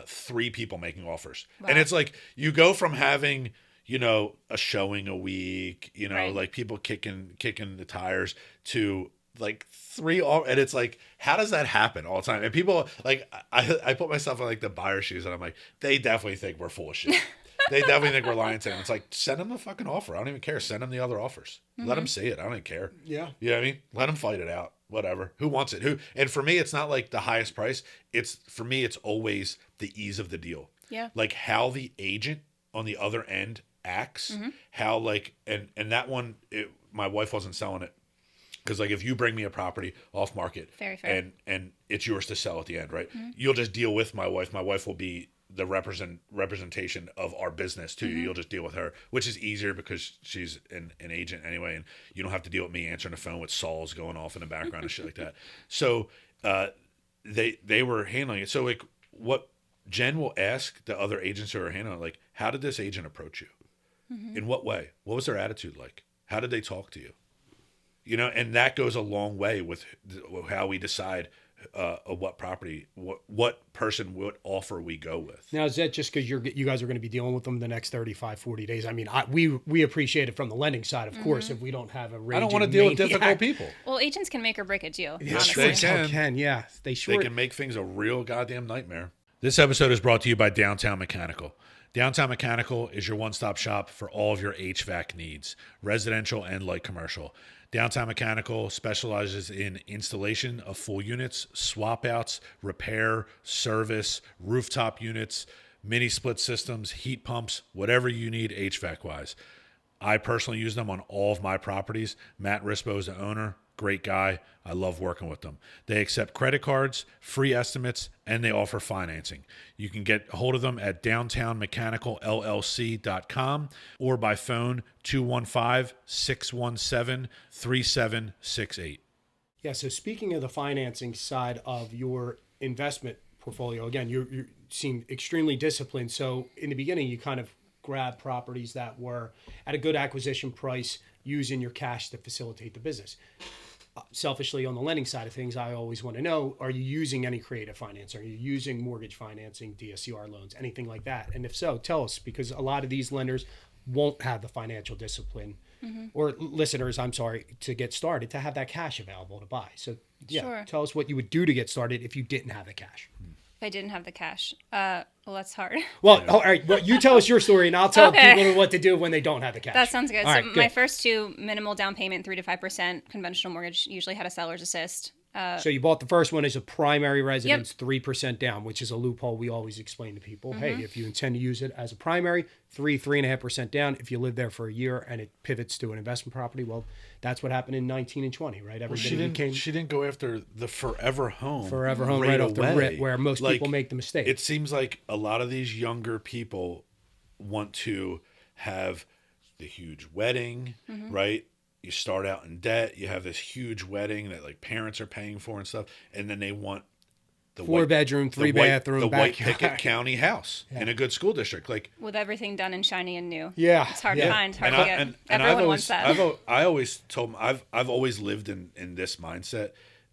3 people making offers. Wow. And it's like, you go from having, a showing a week, right. Like people kicking the tires to like 3, and it's like, how does that happen all the time? And people, like, I put myself in like the buyer shoes, and I'm like, they definitely think we're full of shit. They definitely think we're lying to them. It's like, send them the fucking offer. I don't even care. Send them the other offers. Let them see it. I don't even care. Yeah. You know what I mean? Let them fight it out. Whatever. Who wants it? And for me, it's not like the highest price. For me, it's always the ease of the deal. Yeah. Like how the agent on the other end acts, how like, and that one, my wife wasn't selling it. Because like if you bring me a property off market, very fair. and it's yours to sell at the end, right? You'll just deal with my wife. My wife will be the representation of our business too. You'll just deal with her, which is easier because she's an agent anyway, and you don't have to deal with me answering the phone with saws going off in the background and shit like that. So they were handling it. So like what Jen will ask the other agents who are handling it, like, how did this agent approach you? In what way? What was their attitude like? How did they talk to you? And that goes a long way with how we decide what property, what person, what offer we go with. Now, is that just because you guys are going to be dealing with them the next 35, 40 days? I mean, we appreciate it from the lending side, of course, if we don't have a raging I don't want to deal with difficult people. Well, agents can make or break a deal. Yes, honestly. they can. Yeah, they can make things a real goddamn nightmare. This episode is brought to you by Downtown Mechanical. Downtown Mechanical is your one-stop shop for all of your HVAC needs, residential and light commercial. Downtown Mechanical specializes in installation of full units, swap outs, repair, service, rooftop units, mini split systems, heat pumps, whatever you need HVAC wise. I personally use them on all of my properties. Matt Rispo is the owner. Great guy. I love working with them. They accept credit cards, free estimates, and they offer financing. You can get a hold of them at downtownmechanicalllc.com or by phone 215-617-3768. Yeah, so speaking of the financing side of your investment portfolio, again, you seem extremely disciplined. So in the beginning, you kind of grabbed properties that were at a good acquisition price using your cash to facilitate the business. Selfishly, on the lending side of things, I always want to know, are you using any creative finance? Are you using mortgage financing, DSCR loans, anything like that? And if so, tell us, because a lot of these lenders won't have the financial discipline, or listeners, I'm sorry, to get started, to have that cash available to buy. So yeah, Sure. Tell us what you would do to get started if you didn't have the cash. If I didn't have the cash, well, that's hard. Well, all right. Well, you tell us your story, and I'll tell Okay. people what to do when they don't have the cash. That sounds good. All So right, my first two, minimal down payment, 3 to 5%, conventional mortgage, usually had a seller's assist. So you bought the first one as a primary residence, 3% down, which is a loophole we always explain to people. Hey, if you intend to use it as a primary, 3.5% down. If you live there for a year and it pivots to an investment property, well, that's what happened in 19 and 20, right? Everybody She didn't go after the forever home right off the rip, where most people make the mistake. It seems like a lot of these younger people want to have the huge wedding, right? You start out in debt, you have this huge wedding that like parents are paying for and stuff, and then they want the 4-bedroom, 3-bathroom, the white backyard. picket county house in a good school district. Like, With everything done and shiny and new. Yeah. It's hard to find, hard and to get. and Everyone wants that. I always told them, I've always lived in this mindset,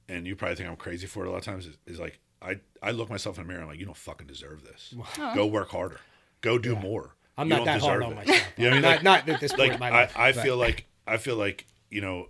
and you probably think I'm crazy for it a lot of times, is like I look myself in the mirror and I'm like, you don't fucking deserve this. Go work harder. Go do more. I'm You not don't that hard deserve on it. myself. You know what I mean? Not at this point in my life. I feel like, you know,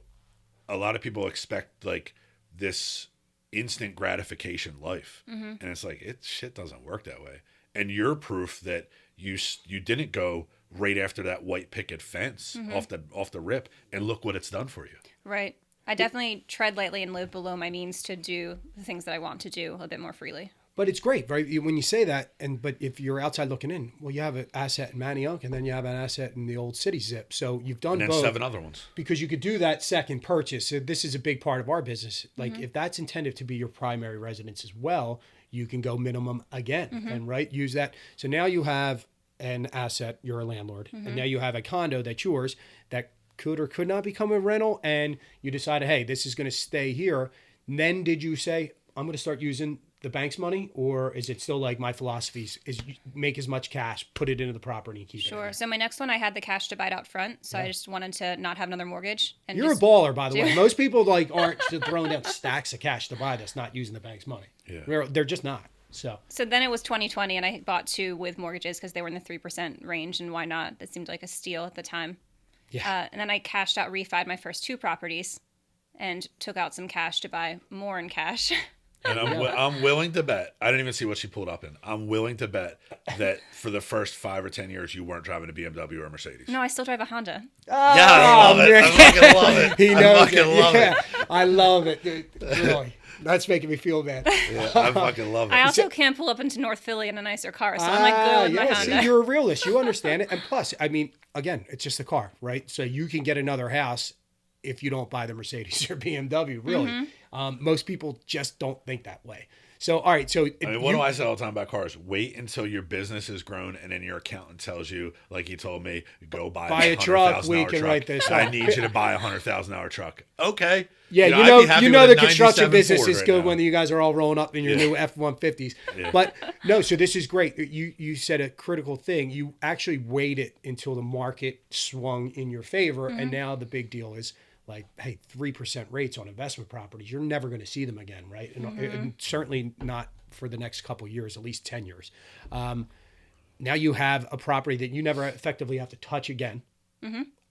a lot of people expect like this instant gratification life, and it's like shit doesn't work that way. And you're proof that you didn't go right after that white picket fence off the rip, and look what it's done for you. Right. I definitely tread lightly and live below my means to do the things that I want to do a bit more freely. But it's great, right? When you say that, but if you're outside looking in, well, you have an asset in Manayunk, and then you have an asset in the old city zip. So you've done And then both 7 other ones. because you could do that second purchase. So this is a big part of our business. Like if that's intended to be your primary residence as well, you can go minimum again and use that. So now you have an asset, you're a landlord, and now you have a condo that's yours that could or could not become a rental, and you decided, hey, this is going to stay here. And then did you say, I'm going to start using the bank's money, or is it still like my philosophy is make as much cash, put it into the property, and keep it? Sure. So my next one, I had the cash to buy it out front, so I just wanted to not have another mortgage. And You're a baller, by the way. Most people like aren't just throwing down stacks of cash to buy this, not using the bank's money. Yeah. They're just not. So then it was 2020, and I bought 2 with mortgages because they were in the 3% range, and why not? That seemed like a steal at the time. yeah, And then I cashed out, refied my first 2 properties, and took out some cash to buy more in cash. And I'm willing to bet, I didn't even see what she pulled up in. I'm willing to bet that for the first 5 or 10 years, you weren't driving a BMW or a Mercedes. No, I still drive a Honda. Yeah, I love it. I fucking love it. he knows I fucking love it. I love it. Dude. Really, that's making me feel bad. Yeah, I fucking love it. I also can't pull up into North Philly in a nicer car, so I'm like good with my Honda. See, you're a realist. You understand it. And plus, I mean, again, it's just a car, right? So you can get another house if you don't buy the Mercedes or BMW, really. Most people just don't think that way. So, all right. So, I mean, what do I say all the time about cars? Wait until your business is grown, and then your accountant tells you, like he told me, go buy a truck. We can write this I off. need you to buy a $100,000 truck. Okay. yeah, I'd be happy the with a construction 97 business Ford is right good now. when you guys are all rolling up in your new F-150s. Yeah. But no, so this is great. You said a critical thing. You actually waited until the market swung in your favor, and now the big deal is, like, hey, 3% rates on investment properties, you're never going to see them again, right? And certainly not for the next couple of years, at least 10 years. Now you have a property that you never effectively have to touch again,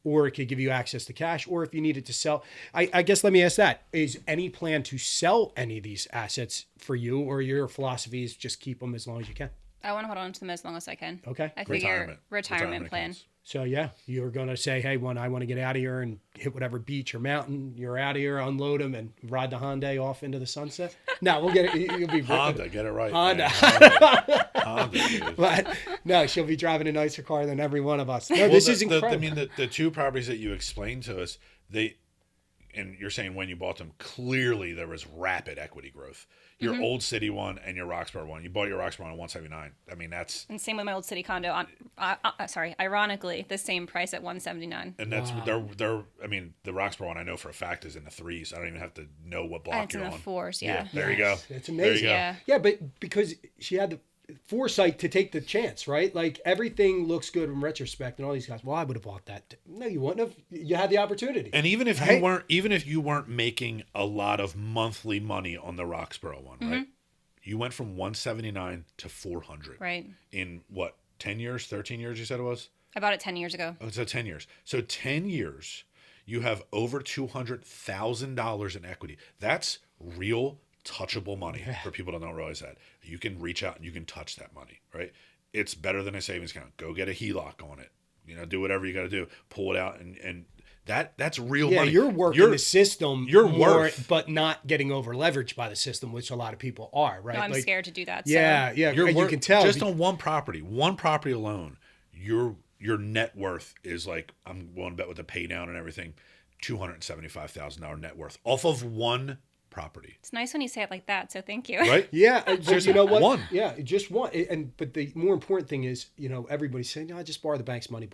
or it could give you access to cash, or if you needed to sell. I guess let me ask that. Is any plan to sell any of these assets for you, or your philosophy is just keep them as long as you can? I want to hold on to them as long as I can. Okay. I figure retirement plan. accounts. So yeah, you're going to say, hey, when I want to get out of here and hit whatever beach or mountain, you're out of here, unload them, and ride the Hyundai off into the sunset. No, we'll get it. You'll be Honda, get it right. Honda. Man. Honda, dude. But no, she'll be driving a nicer car than every one of us. No, Well, this is incredible. I mean, the two properties that you explained to us, and you're saying when you bought them, clearly there was rapid equity growth. Your Old City one and your Roxborough one. You bought your Roxborough one at 179. I mean, that's... And same with my Old City condo on, ironically, the same price at 179. And that's, they're, I mean, the Roxborough one I know for a fact is in the 3s. I don't even have to know what block It's you're in the on. 4s, yeah. There you go. It's There amazing. you go. Yeah. Yeah, but because she had the foresight to take the chance, right? Like everything looks good in retrospect, and all these guys. Well, I would have bought that. No, you wouldn't have. You had the opportunity. And even if Right? you weren't making a lot of monthly money on the Roxborough one, right? You went from 179 to 400. Right. In what, 10 years, 13 years you said it was? I bought it 10 years ago. Oh, so 10 years. So 10 years, you have over $200,000 in equity. That's real touchable money for people that don't realize that. You can reach out and you can touch that money, right? It's better than a savings account. Go get a HELOC on it. You know, do whatever you got to do. Pull it out and that's real money. You're working the system you're more, worth. but not getting over leveraged by the system, which a lot of people are, right? No, I'm Like, scared to do that. Yeah, So. yeah. You're You worth, can tell. just on one property alone, your net worth is like, I'm willing to bet with the pay down and everything, $275,000 net worth off of one property. It's nice when you say it like that, so thank you. Right? Yeah, but Seriously, you know what? one. Yeah, just one. But the more important thing is, you know, everybody's saying, "No, just borrow the bank's money,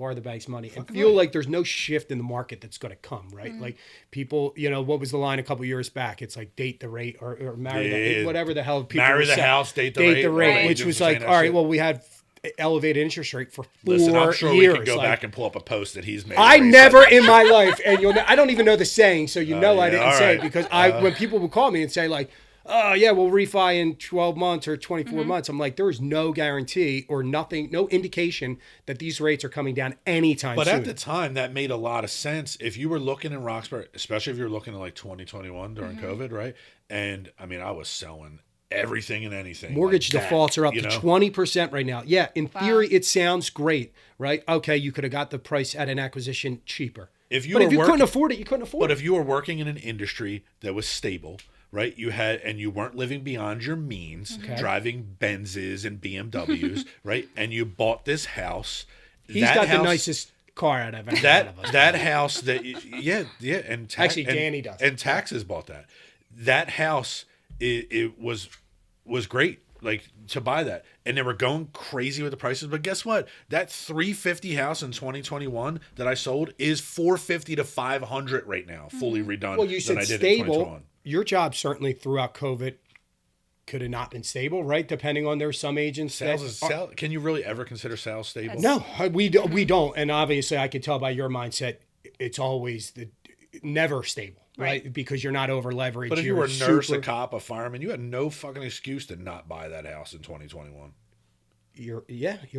and feel like there's no shift in the market that's going to come, right? Like people, you know, what was the line a couple years back? It's like date the rate or marry the, whatever the hell people Marry were the saying. house, date the Date the rate. rate, Right. which Just was saying like, that all right, shit. well, we had elevated interest rate for 4 Listen, I'm sure years. we could go Like, back and pull up a post that he's made. I where he never said- in my life, and I don't even know the saying, so you know I yeah, didn't all say right. it because when people would call me and say like, oh yeah, we'll refi in 12 months or 24 months, I'm like, there is no guarantee or nothing, no indication that these rates are coming down anytime But soon. at the time, that made a lot of sense. If you were looking in Roxbury, especially if you were looking at like 2021 during COVID, right? And I mean, I was selling everything and anything. Mortgage like that, defaults are up you to know? 20% right now. Yeah, in theory, it sounds great, right? Okay, you could have got the price at an acquisition cheaper. If you But were if you working- couldn't afford it, you couldn't afford But it. if you were working in an industry that was stable, right? You weren't living beyond your means, driving Benzes and BMWs, right? And you bought this house. He's got the nicest car out of any one of us. That house that yeah, and Actually, Danny does. And taxes bought that. That house it was great, like to buy that, and they were going crazy with the prices. But guess what? That $350 house in 2021 that I sold is $450 to $500 right now, fully redone. Well, you than said I did in stable. 2021. Your job certainly throughout COVID could have not been stable, right? Depending on there's some agents that Can you really ever consider sales stable? No, we don't. And obviously, I could tell by your mindset, it's always never stable, right? Because you're not over leveraged. But if you were a nurse, a cop, a fireman, you had no fucking excuse to not buy that house in 2021. You're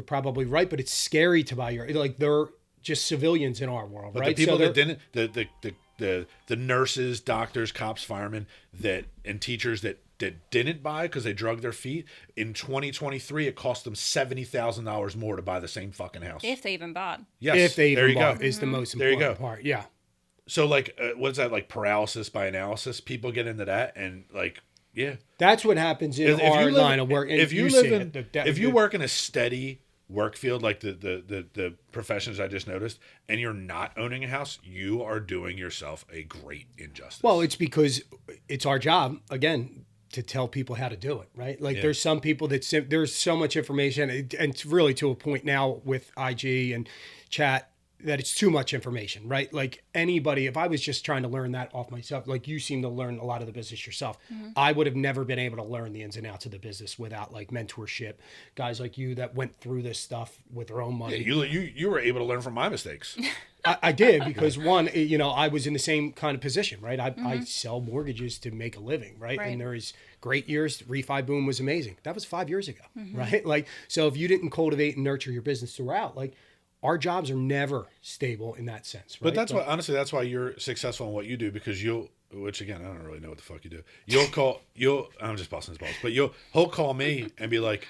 probably right. But it's scary to buy they're just civilians in our world, But right? the people So that didn't, the nurses, doctors, cops, firemen, and teachers that didn't buy because they drug their feet, in 2023 it cost them $70,000 more to buy the same fucking house. If they even bought. Yes, if they there even you bought go. is the most There you important go. part. Yeah. So like, what's that, like paralysis by analysis? People get into that and like, yeah. That's what happens in our line of work. And If you see live in, it. if you work in a steady work field like the professions I just noticed, and you're not owning a house, you are doing yourself a great injustice. Well, it's because it's our job, again, to tell people how to do it, right? Like there's some people that there's so much information, and it's really to a point now with IG and chat that it's too much information, right? Like anybody, if I was just trying to learn that off myself, like you seem to learn a lot of the business yourself, I would have never been able to learn the ins and outs of the business without like mentorship, guys like you that went through this stuff with their own money. yeah, you were able to learn from my mistakes. I did because one, I was in the same kind of position, right? I sell mortgages to make a living, right? Right. And there is great years. Refi boom was amazing. That was 5 years ago, right? Like, so if you didn't cultivate and nurture your business throughout, like our jobs are never stable in that sense, right? But that's why, honestly, that's why you're successful in what you do, because which again, I don't really know what the fuck you do. I'm just busting his balls, but he'll call me and be like,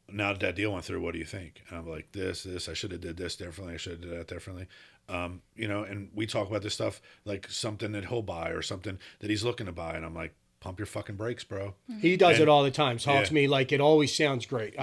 now that deal went through, what do you think? And I'm like, this, I should have did this differently. I should have did that differently. And we talk about this stuff, like something that he'll buy or something that he's looking to buy. And I'm like, pump your fucking brakes, bro. He does it all the time. Talks to me like it always sounds great.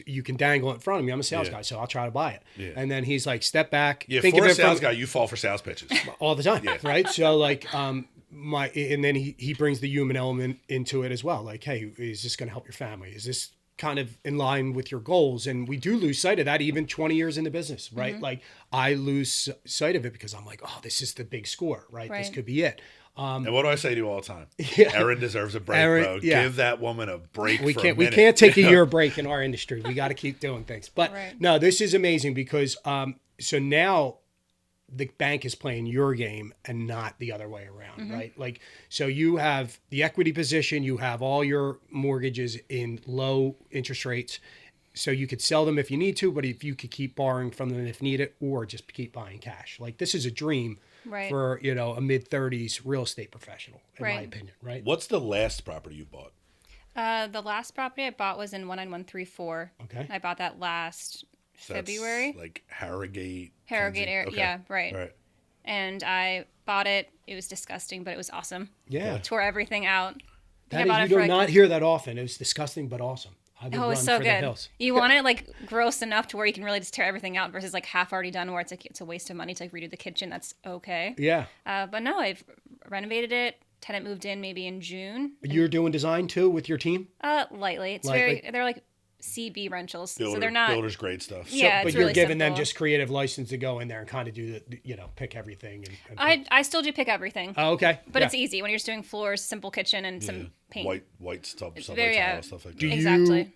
You can dangle it in front of me. I'm a sales guy, so I'll try to buy it. Yeah. And then he's like, step back. Yeah, think for a sales guy, you fall for sales pitches all the time, right? So like, and then he brings the human element into it as well. Like, hey, is this going to help your family? Is this kind of in line with your goals? And we do lose sight of that even 20 years in the business, right? Like I lose sight of it because I'm like, oh, this is the big score, right? This could be it. And what do I say to you all the time? Erin deserves a break, bro. Yeah. Give that woman a break for a minute. We can't take a year break in our industry. We got to keep doing things. But no, this is amazing because so now the bank is playing your game and not the other way around, right? Like, so you have the equity position, you have all your mortgages in low interest rates. So you could sell them if you need to, but if you could keep borrowing from them if needed, or just keep buying cash. Like this is a dream for, a mid-30s real estate professional, in my opinion, right? What's the last property you bought? The last property I bought was in 19134. Okay. I bought that last February. Like Harrogate area. Okay. Yeah, right. Right. And I bought it. It was disgusting, but it was awesome. Yeah. Tore everything out. You do not hear that often. It was disgusting, but awesome. It's so good. You want it like gross enough to where you can really just tear everything out versus like half already done where it's like it's a waste of money to like redo the kitchen. That's okay. Yeah. But no, I've renovated it. Tenant moved in maybe in June. You're doing design too with your team? Lightly. It's they're like CB rentals, so they're not builder's grade stuff. Yeah, but it's you're really giving simple. them just creative license to go in there and kind of do the pick everything. I still do pick everything. Oh, okay. But it's easy when you're just doing floors, simple kitchen, and some paint. White stuff, stuff like that. Do exactly. you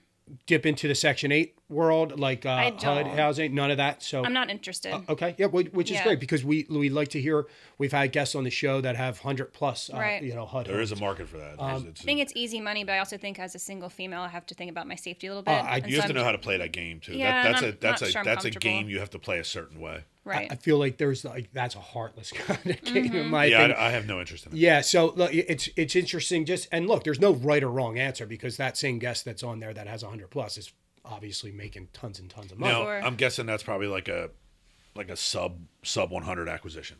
dip into the Section 8 world, like HUD housing? None of that. So I'm not interested. Okay, yeah, which is great because we like to hear. We've had guests on the show that have 100+ HUD. There is a market for that. I think it's easy money, but I also think as a single female, I have to think about my safety a little bit. You have to know how to play that game too. Yeah, that's a game you have to play a certain way. Right. I feel like there's that's a heartless kind of game in my opinion. I have no interest in it. Yeah, so look, it's interesting. And look, there's no right or wrong answer because that same guest that's on there that has 100+ is obviously making tons and tons of money. Now, I'm guessing that's probably like a sub 100 acquisition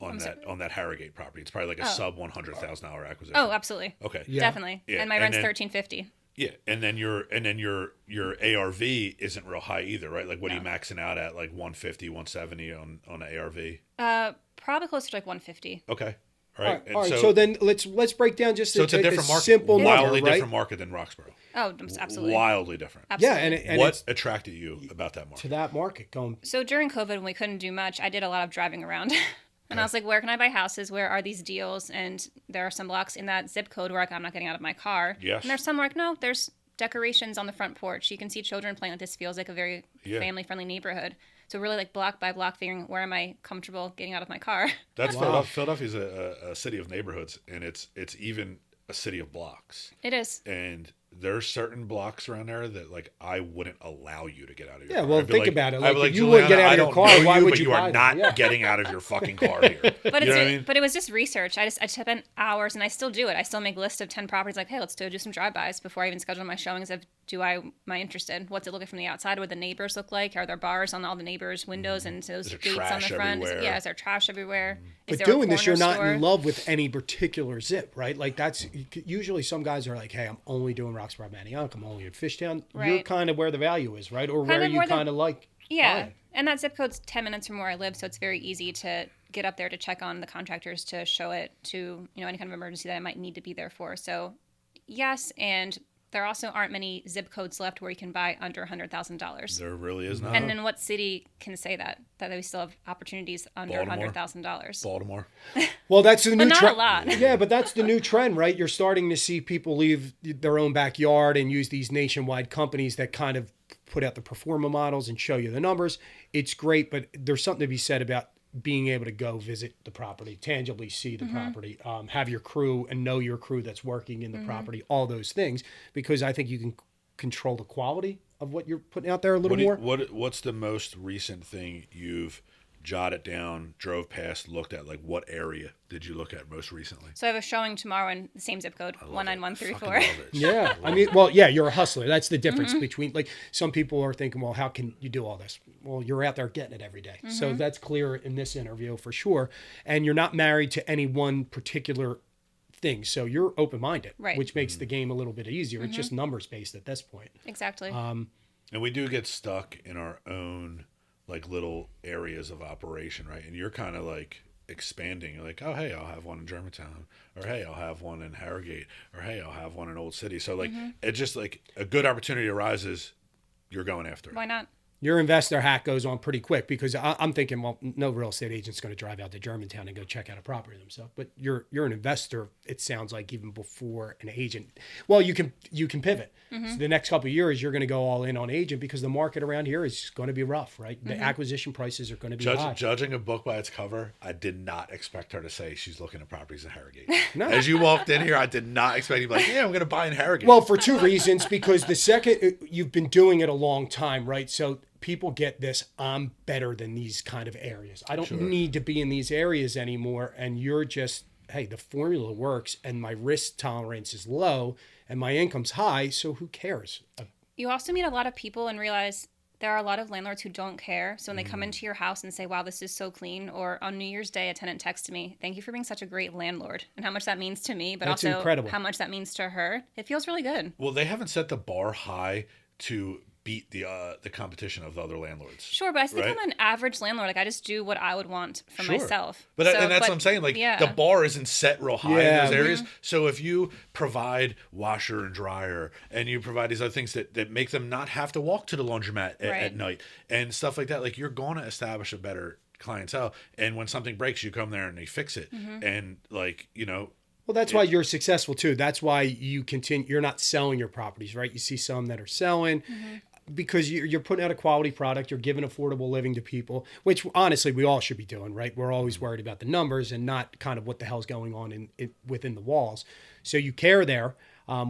on that Harrogate property. It's probably like a sub $100,000 acquisition. Oh, absolutely. Okay. Yeah. Definitely. Yeah. And my rent's $1,350. Yeah, and then your ARV isn't real high either, right? Like what are you maxing out at, like 150, 170 on an ARV? Probably closer to like 150. Okay. All right. All right. So then let's break down just it's a different market, simple wildly number, different market than Roxborough. Oh, absolutely. Wildly different. Absolutely. Yeah, and what attracted you about that market? To that market going. So during COVID, when we couldn't do much, I did a lot of driving around. And I was like, where can I buy houses? Where are these deals? And there are some blocks in that zip code where I'm not getting out of my car. Yes. And there's some where no, there's decorations on the front porch. You can see children playing. Like this feels like a very family-friendly neighborhood. So really like block by block figuring where am I comfortable getting out of my car. That's Philadelphia's a city of neighborhoods, and it's even a city of blocks. It is. And there's certain blocks around there that like I wouldn't allow you to get out of your car. Yeah, well, think about it. Like, if you wouldn't get out of your car, why would you are not getting out of your fucking car here. But but it was just research. I spent hours, and I still do it. I still make lists of 10 properties. Like, hey, let's do some drive-bys before I even schedule my showings. Am I interested? What's it looking from the outside? What the neighbors look like? Are there bars on all the neighbors' windows and those gates on the front? Is there trash everywhere? But doing this, you're not in love with any particular zip, right? Like that's usually some guys are like, hey, I'm only doing Roxborough, Manioc. I'm only in Fishtown. Right. You're kind of where the value is, right? Or where you kind of like. Yeah. buying. And that zip code's 10 minutes from where I live, so it's very easy to get up there to check on the contractors to show it to, any kind of emergency that I might need to be there for. So, yes, and there also aren't many zip codes left where you can buy under $100,000. There really is not. And in what city can say that we still have opportunities under $100,000? Baltimore. Well, that's the new trend. Not a lot. Yeah, but that's the new trend, right? You're starting to see people leave their own backyard and use these nationwide companies that kind of put out the pro forma models and show you the numbers. It's great, but there's something to be said about being able to go visit the property, tangibly see the property, have your crew and know your crew that's working in the property, all those things, because I think you can control the quality of what you're putting out there a little more. What's the most recent thing you've jot it down, drove past, looked at, like, what area did you look at most recently? So I have a showing tomorrow in the same zip code, I love 19134. it. I fucking love it. Yeah. I mean, well, yeah, you're a hustler. That's the difference between, like, some people are thinking, well, how can you do all this? Well, you're out there getting it every day. So that's clear in this interview for sure. And you're not married to any one particular thing. So you're open-minded, Right. which makes the game a little bit easier. It's just numbers based at this point. Exactly. And we do get stuck in our own, like, little areas of operation, right? And you're kind of like expanding. You're like, oh, hey, I'll have one in Germantown, or hey, I'll have one in Harrogate, or hey, I'll have one in Old City. So, like, it's just like a good opportunity arises, you're going after it. Why not? Your investor hat goes on pretty quick because I'm thinking, well, no real estate agent's going to drive out to Germantown and go check out a property themselves. But you're an investor. It sounds like even before an agent. Well, you can pivot. So the next couple of years, you're going to go all in on agent because the market around here is going to be rough, right? The acquisition prices are going to be high. Judging a book by its cover, I did not expect her to say she's looking at properties in Harrogate. No. As you walked in here, I did not expect you to be like, yeah, I'm going to buy in Harrogate. Well, for two reasons. Because the second, you've been doing it a long time, right? So people get this, I'm better than these kind of areas. I don't need to be in these areas anymore. And you're just, hey, the formula works and my risk tolerance is low and my income's high. So who cares? You also meet a lot of people and realize there are a lot of landlords who don't care. So when they come into your house and say, wow, this is so clean, or on New Year's Day, a tenant texted me, thank you for being such a great landlord, and how much that means to me, but That's also incredible. how much that means to her. It feels really good. Well, they haven't set the bar high to beat the competition of the other landlords. Sure, but I think right? I'm an average landlord. Like, I just do what I would want for Sure. myself. But and that's what I'm saying. Like, the bar isn't set real high Yeah. in those areas. So if you provide washer and dryer and you provide these other things that make them not have to walk to the laundromat at night and stuff like that, like, you're going to establish a better clientele. And when something breaks, you come there and they fix it. And, like, you know. Well, that's why you're successful too. That's why you continue. You're not selling your properties, right? You see some that are selling. Because you're putting out a quality product, you're giving affordable living to people, which honestly we all should be doing, right? We're always worried about the numbers and not kind of what the hell's going on within the walls. So you care there,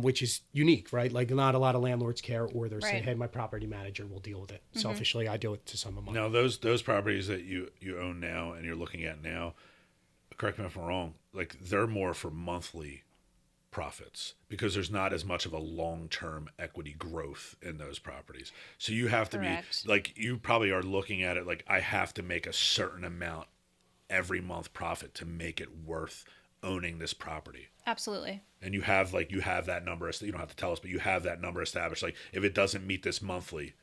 which is unique, right? Like, not a lot of landlords care, or they're saying, hey, my property manager will deal with it. Selfishly, I do it to some of mine. Now, those properties that you own now and you're looking at now, correct me if I'm wrong, like, they're more for monthly profits because there's not as much of a long-term equity growth in those properties. So you have to be like, you probably are looking at it like, I have to make a certain amount every month profit to make it worth owning this property. Absolutely. And you have that number. You don't have to tell us, but you have that number established. Like, if it doesn't meet this monthly,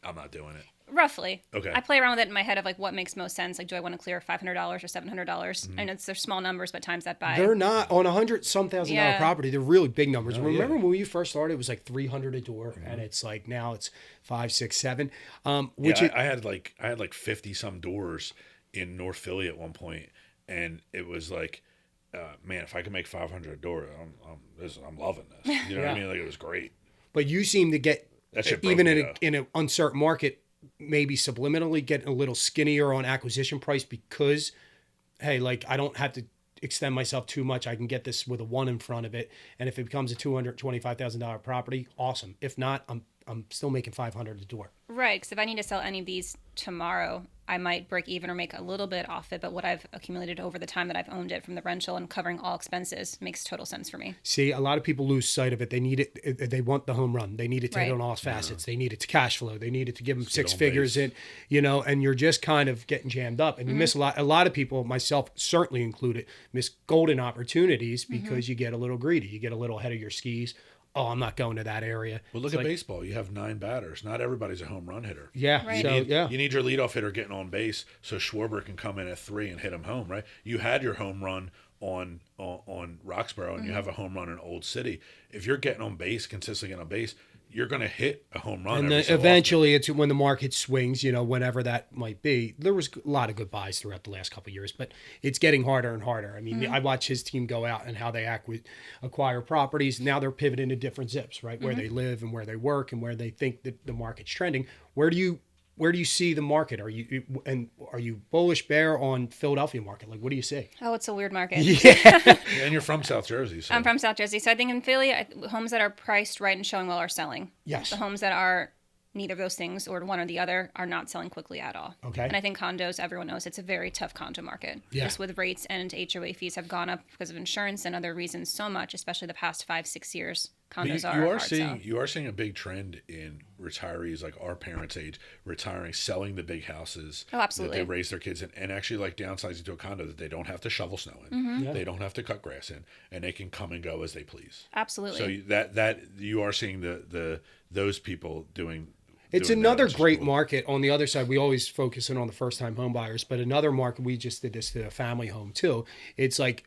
I'm not doing it. Roughly. Okay. I play around with it in my head of, like, what makes most sense. Like, do I want to clear $500 or $700? And they're small numbers, but times that by. They're not on $100,000 property. They're really big numbers. Remember when we first started, it was like $300 a door, and it's like now it's 5, 6, 7. I had like 50 some doors in North Philly at one point, and it was like, man, if I could make 500 a door, I'm loving this. You know what I mean? Like, it was great. But you seem to get, That shit broke even me, in an uncertain market, maybe subliminally getting a little skinnier on acquisition price because, hey, like, I don't have to extend myself too much. I can get this with a 1 in front of it. And if it becomes a $225,000 property, awesome. If not, I'm still making $500 a door. Right, because if I need to sell any of these tomorrow, I might break even or make a little bit off it, but what I've accumulated over the time that I've owned it from the rental and covering all expenses makes total sense for me. See, a lot of people lose sight of it. They need it. They want the home run. They need it to hit on all facets. They need it to cash flow. They need it to give them 6 figures in, and you're just kind of getting jammed up. And you miss a lot of people, myself certainly included, miss golden opportunities because you get a little greedy. You get a little ahead of your skis. Oh, I'm not going to that area. Well, look at baseball. You have 9 batters. Not everybody's a home run hitter. Yeah. Right. You need your leadoff hitter getting on base so Schwarber can come in at 3 and hit him home, right? You had your home run on Roxborough, and you have a home run in Old City. If you're getting on base, consistently getting on base, you're going to hit a home run. And then eventually it's when the market swings, whenever that might be. There was a lot of good buys throughout the last couple of years, but it's getting harder and harder. I mean, I watch his team go out and how they acquire properties. Now they're pivoting to different zips, right? Where they live and where they work and where they think that the market's trending. Where do you see the market? Are you bullish, bear on Philadelphia market? Like, what do you see? Oh, it's a weird market. Yeah, and you're from South Jersey. So. I'm from South Jersey. So I think in Philly, homes that are priced right and showing well are selling. Yes. The homes that are neither of those things or one or the other are not selling quickly at all. Okay. And I think condos, everyone knows it's a very tough condo market. Yeah. Just with rates and HOA fees have gone up because of insurance and other reasons so much, especially the past 5-6 years. Condos are hard sell. You are seeing a big trend in retirees like our parents' age retiring, selling the big houses. Oh, absolutely. That they raise their kids in, and actually like downsizing to a condo that they don't have to shovel snow in, Mm-hmm. they don't have to cut grass in, and they can come and go as they please. Absolutely. So that you are seeing those people doing. It's doing another that, great cool. market. On the other side, we always focus in on the first-time home buyers, but another market, we just did this to a family home too. It's like,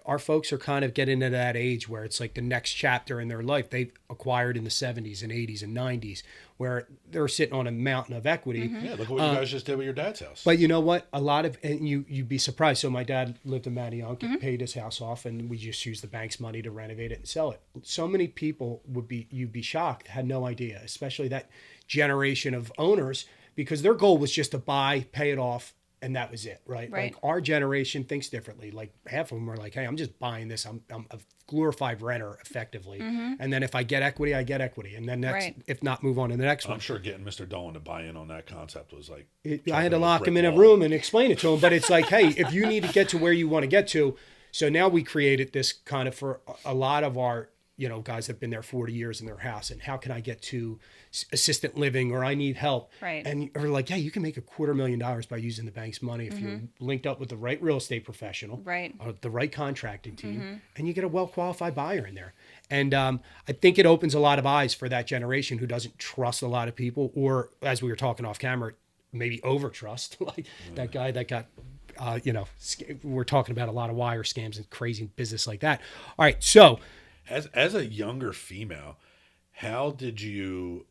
our folks are kind of getting to that age where it's like the next chapter in their life they've acquired in the 70s and 80s and 90s, where they're sitting on a mountain of equity. Mm-hmm. Yeah, look at what you guys just did with your dad's house. But you know what? A lot of, and you'd be surprised. So my dad lived in Manayunk, paid his house off, and we just used the bank's money to renovate it and sell it. So many people you'd be shocked, had no idea, especially that generation of owners, because their goal was just to buy, pay it off, and that was it, right? Right. Like our generation thinks differently. Like half of them are like, hey, I'm just buying this. I'm a glorified renter effectively. And then if I get equity, I get equity. And then next, Right. if not, move on to the next one. I'm sure getting Mr. Dolan to buy in on that concept was like. I had to lock him in a wall. room and explain it to him. But it's like, hey, if you need to get to where you want to get to. So now we created this kind of for a lot of our, guys that have been there 40 years in their house. And how can I get to assistant living, or I need help? Right. And or like, yeah, you can make $250,000 by using the bank's money if you're linked up with the right real estate professional, Right. or the right contracting team, and you get a well-qualified buyer in there. And I think it opens a lot of eyes for that generation who doesn't trust a lot of people, or as we were talking off camera, maybe over trust, like that guy that got, we're talking about a lot of wire scams and crazy business like that. All right. So As a younger female, how did you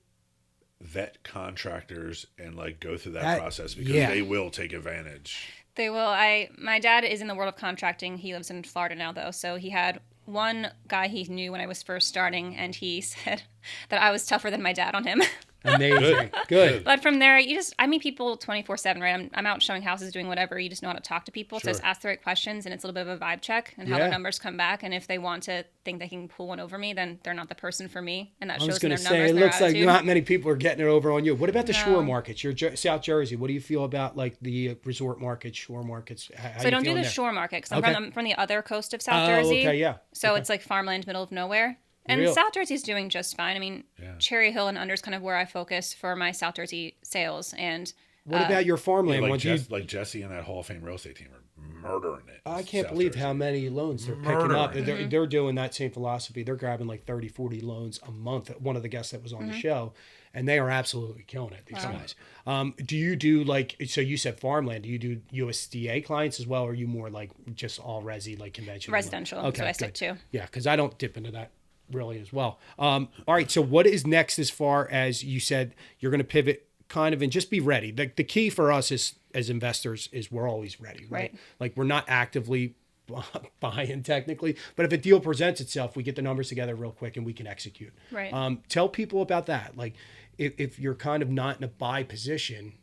vet contractors and like go through that process? Because they will take advantage. They will. My dad is in the world of contracting. He lives in Florida now, though. So he had one guy he knew when I was first starting, and he said that I was tougher than my dad on him. amazing. Good. But from there, I meet people 24/7, right? I'm out showing houses, doing whatever. You just know how to talk to people. So just ask the right questions, and it's a little bit of a vibe check and how Yeah. their numbers come back. And if they want to think they can pull one over me, then they're not the person for me. And that I was shows in going their to numbers say, it and their looks like attitude. not many people are getting it over on you. What about the shore No. markets? You're South Jersey. What do you feel about like the resort markets, shore markets? So I don't do the shore market because I'm Okay. from the other coast of South Jersey. Okay, yeah. So it's like farmland, middle of nowhere. And Real. South Jersey's doing just fine. I mean, Cherry Hill and under is kind of where I focus for my South Jersey sales. And What about your farmland? Like, What do you- like Jesse and that Hall of Fame real estate team are murdering it. I in can't South believe Jersey. how many loans they're picking up. Murdering. They're doing that same philosophy. They're grabbing like 30, 40 loans a month. One of the guests that was on the show, and they are absolutely killing it, these guys. Do you do like, so you said farmland, do you do USDA clients as well, or are you more like just all resi, like conventional? residential. Okay, That's what I stick good. to. Yeah, because I don't dip into that really as well. All right, so what is next as far as you said you're going to pivot kind of and just be ready? The key for us is, as investors is we're always ready, right? Right. Like we're not actively buying technically, but if a deal presents itself, we get the numbers together real quick and we can execute. Right. Tell people about that. Like if you're kind of not in a buy position,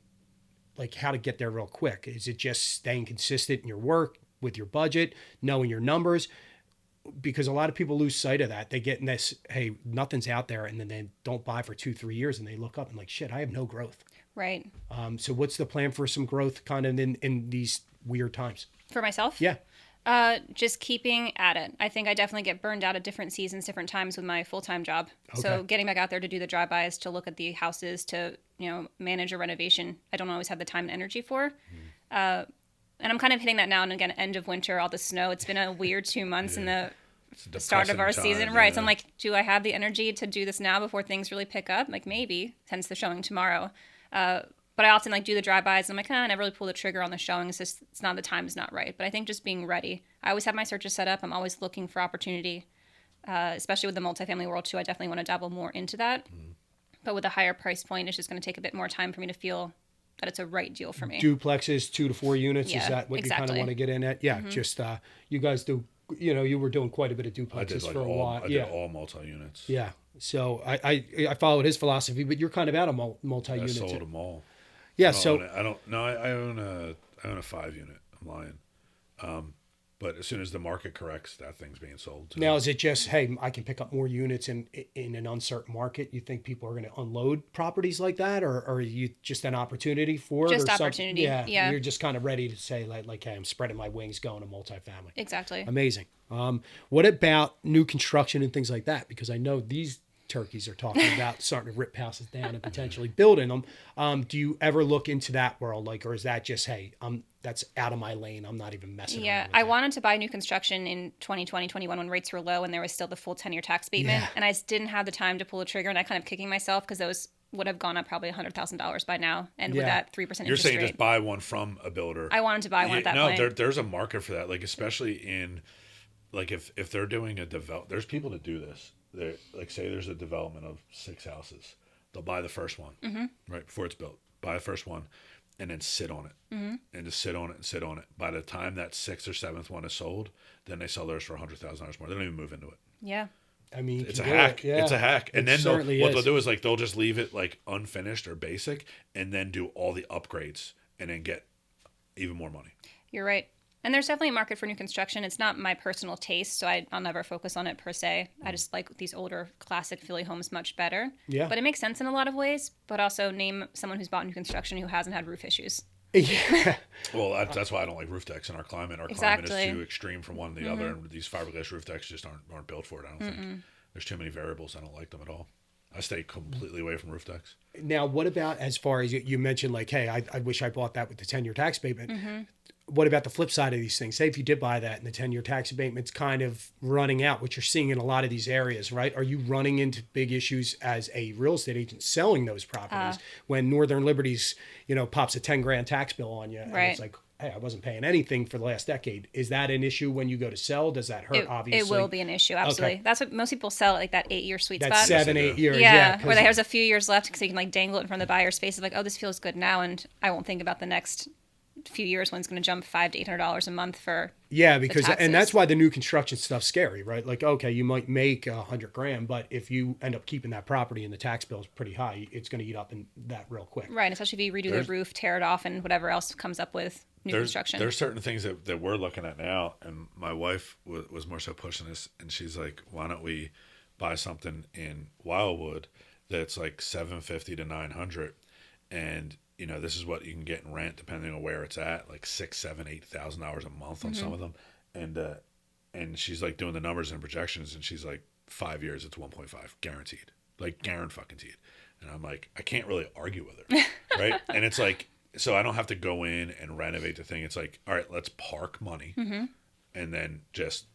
like how to get there real quick. Is it just staying consistent in your work with your budget, knowing your numbers? Because a lot of people lose sight of that. They get in this, hey, nothing's out there, and then they don't buy for 2-3 years, and they look up and like, shit, I have no growth. Right. So what's the plan for some growth kind of in these weird times? For myself? Yeah. Just keeping at it. I think I definitely get burned out at different seasons, different times with my full-time job. So Okay. getting back out there to do the drive-bys, to look at the houses, to manage a renovation, I don't always have the time and energy for. And I'm kind of hitting that now and again, end of winter, all the snow. It's been a weird 2 months in the start of our season. Right. So I'm like, do I have the energy to do this now before things really pick up? Like maybe, hence the showing tomorrow. But I often like do the drive-bys. And I'm like, I never really pull the trigger on the showing. It's just, it's not, the time is not right. But I think just being ready. I always have my searches set up. I'm always looking for opportunity, especially with the multifamily world too. I definitely want to dabble more into that. But with a higher price point, it's just going to take a bit more time for me to feel that it's a right deal for me. Duplexes, 2 to 4 units. Yeah, Is that what you kind of exactly. want to get in at? Yeah. Just you guys do. You were doing quite a bit of I duplexes did like for a all, while. I did all multi-units. Yeah. So I followed his philosophy, but you're kind of out of I multi-units. sold them all. Yeah. I So own it. I own a 5-unit. I'm lying. But as soon as the market corrects, that thing's being sold. Now, is it just, hey, I can pick up more units in an uncertain market? You think people are going to unload properties like that, or are you just an opportunity for it? Just or opportunity. Yeah. You're just kind of ready to say like, hey, I'm spreading my wings, going to multifamily. Exactly. Amazing. What about new construction and things like that? Because I know these turkeys are talking about starting to rip houses down and potentially building them. Do you ever look into that world, like, or is that just, hey, that's out of my lane, I'm not even messing around with I that? wanted to buy new construction in 2020, 21 when rates were low and there was still the full 10-year tax abatement, and I just didn't have the time to pull the trigger, and I kind of kicking myself because those would have gone up probably $100,000 by now, and with that 3% interest rate. You're saying just buy one from a builder. I wanted to buy one at that point. No, there's a market for that, like especially in, like if they're doing a there's people that do this. They like say there's a development of 6 houses, they'll buy the first one right before it's built, buy the first one, and then sit on it, and just sit on it and sit on it. By the time that 6th or 7th one is sold, then they sell theirs for $100,000 more. They don't even move into it. Yeah. I mean, It's a hack. Yeah. It's a hack. And then what is. they'll do is like they'll just leave it like unfinished or basic, and then do all the upgrades, and then get even more money. You're right. And there's definitely a market for new construction. It's not my personal taste, so I'll never focus on it per se. I just like these older classic Philly homes much better. Yeah. But it makes sense in a lot of ways. But also name someone who's bought new construction who hasn't had roof issues. Yeah. Well, that's why I don't like roof decks in our climate. Our climate is too extreme from one to the other, and these fiberglass roof decks just aren't built for it. I don't think there's too many variables. I don't like them at all. I stay completely away from roof decks. Now, what about as far as you mentioned, like, hey, I wish I bought that with the 10-year tax abatement. What about the flip side of these things? Say if you did buy that and the 10-year tax abatement's kind of running out, which you're seeing in a lot of these areas, right? Are you running into big issues as a real estate agent selling those properties when Northern Liberties, pops a 10 grand tax bill on you? And it's like, hey, I wasn't paying anything for the last decade. Is that an issue when you go to sell? Does that hurt, obviously? It will be an issue, absolutely. Okay. That's what most people sell, like that 8-year sweet spot. 7-8 years, yeah. Where there's a few years left so you can like dangle it in front of the buyer's face of like, oh, this feels good now, and I won't think about the next few years when it's going to jump $500 to $800 a month for because and that's why the new construction stuff's scary, right? Like, okay, you might make $100 grand, but if you end up keeping that property and the tax bill is pretty high, it's going to eat up in that real quick, right? Especially if you redo the roof, tear it off, and whatever else comes up with new construction. There's certain things that we're looking at now, and my wife was more so pushing this, and she's like, why don't we buy something in Wildwood that's like $750 to $900, and this is what you can get in rent depending on where it's at, like $6,000, $7,000, $8,000 a month on some of them. And she's like doing the numbers and projections, and she's like, 5 years, it's 1.5 guaranteed, like guaranteed. And I'm like, I can't really argue with her, right? And it's like, so I don't have to go in and renovate the thing. It's like, all right, let's park money, and then just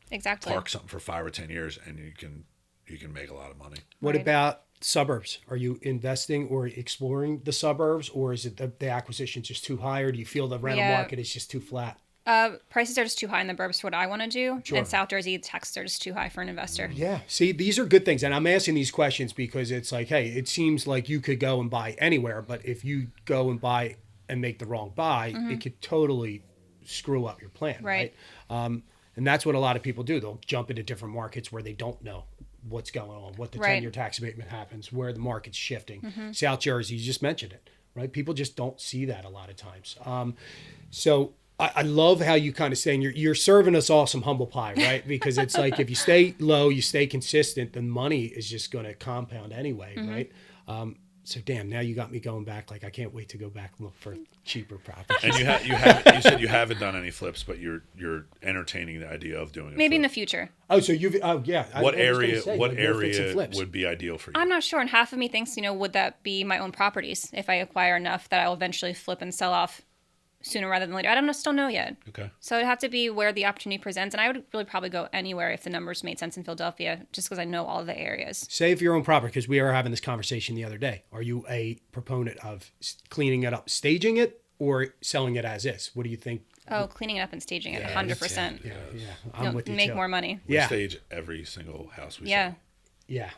park something for 5 or 10 years, and you can make a lot of money. What about suburbs? Are you investing or exploring the suburbs, or is it the acquisition just too high, or do you feel the rental market is just too flat? Prices are just too high in the burbs for what I want to do. Sure. And South Jersey, taxes are just too high for an investor. Yeah. See, these are good things. And I'm asking these questions because it's like, hey, it seems like you could go and buy anywhere, but if you go and buy and make the wrong buy, it could totally screw up your plan. Right. And that's what a lot of people do. They'll jump into different markets where they don't know what's going on, what the 10-year tax abatement happens, where the market's shifting. South Jersey, you just mentioned it, right? People just don't see that a lot of times. So I love how you kind of saying you're serving us all some humble pie, right? Because it's like if you stay low, you stay consistent, then money is just going to compound anyway, right? So damn, now you got me going back. Like I can't wait to go back and look for cheaper properties. And you said you haven't done any flips, but you're entertaining the idea of doing it. Maybe in the future. Oh, so yeah. What area would be ideal for you? I'm not sure, and half of me thinks would that be my own properties if I acquire enough that I'll eventually flip and sell off sooner rather than later. I still know yet. Okay. So it'd have to be where the opportunity presents, and I would really probably go anywhere if the numbers made sense in Philadelphia, just because I know all of the areas. Say if your own property, because we were having this conversation the other day. Are you a proponent of cleaning it up, staging it, or selling it as is? What do you think? Oh, cleaning it up and staging it, 100%. Yeah. I'm with you. Make more money. We stage every single house we sell. Yeah,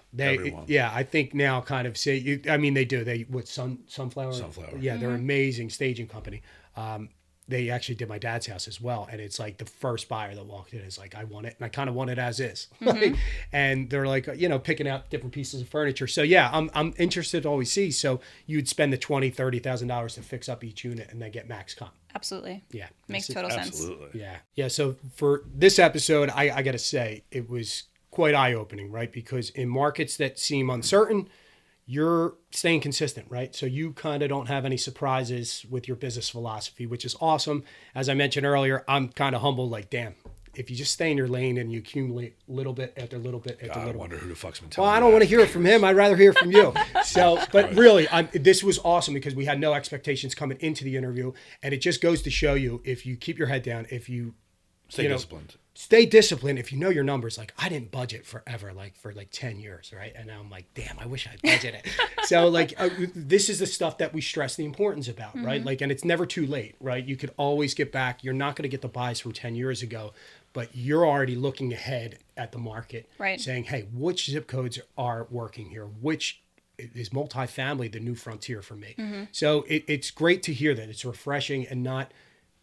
I think now kind of say. They do. They with sunflower. Sunflower. Yeah, they're an amazing staging company. they actually did my dad's house as well. And it's like the first buyer that walked in is like, I want it. And I kind of want it as is. And they're like, you know, picking out different pieces of furniture. So yeah, I'm interested to always see. So you'd spend the $20,000, $30,000 to fix up each unit and then get max comp. Absolutely. Yeah. Makes total sense. Absolutely. Yeah. Yeah. So for this episode, I got to say it was quite eye-opening, right? Because in markets that seem uncertain, you're staying consistent, right? So you kind of don't have any surprises with your business philosophy, which is awesome. As I mentioned earlier, I'm kind of humble, like, damn, if you just stay in your lane and you accumulate little bit after little bit after little bit. I wonder who the fuck's been telling Well, me I don't that. want to hear it from him. I'd rather hear it from you. So, but really, this was awesome because we had no expectations coming into the interview. And it just goes to show you, if you keep your head down, if you Stay disciplined. Stay disciplined. If you know your numbers, like I didn't budget forever, like for like 10 years, right? And now I'm like, damn, I wish I'd budgeted. So like, this is the stuff that we stress the importance about, right? Like, and it's never too late, right? You could always get back. You're not going to get the buys from 10 years ago, but you're already looking ahead at the market, right? Saying, hey, which zip codes are working here? Which is multifamily the new frontier for me? So it's great to hear that. It's refreshing and not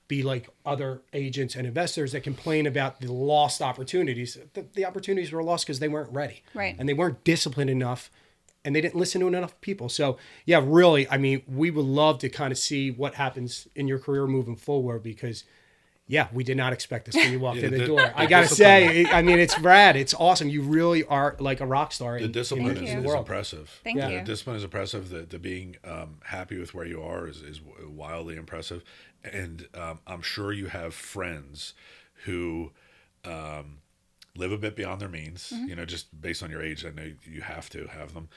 be like other agents and investors that complain about the lost opportunities. The opportunities were lost because they weren't ready. Right. And they weren't disciplined enough and they didn't listen to enough people. So yeah, really, I mean, we would love to kind of see what happens in your career moving forward because yeah, we did not expect this when you walked in the door. I got to say, I mean, it's rad. It's awesome. You really are like a rock star. The discipline is the world. impressive. Thank you. The discipline is impressive. The being happy with where you are is wildly impressive. And I'm sure you have friends who live a bit beyond their means, you know, just based on your age. I know you have to have them.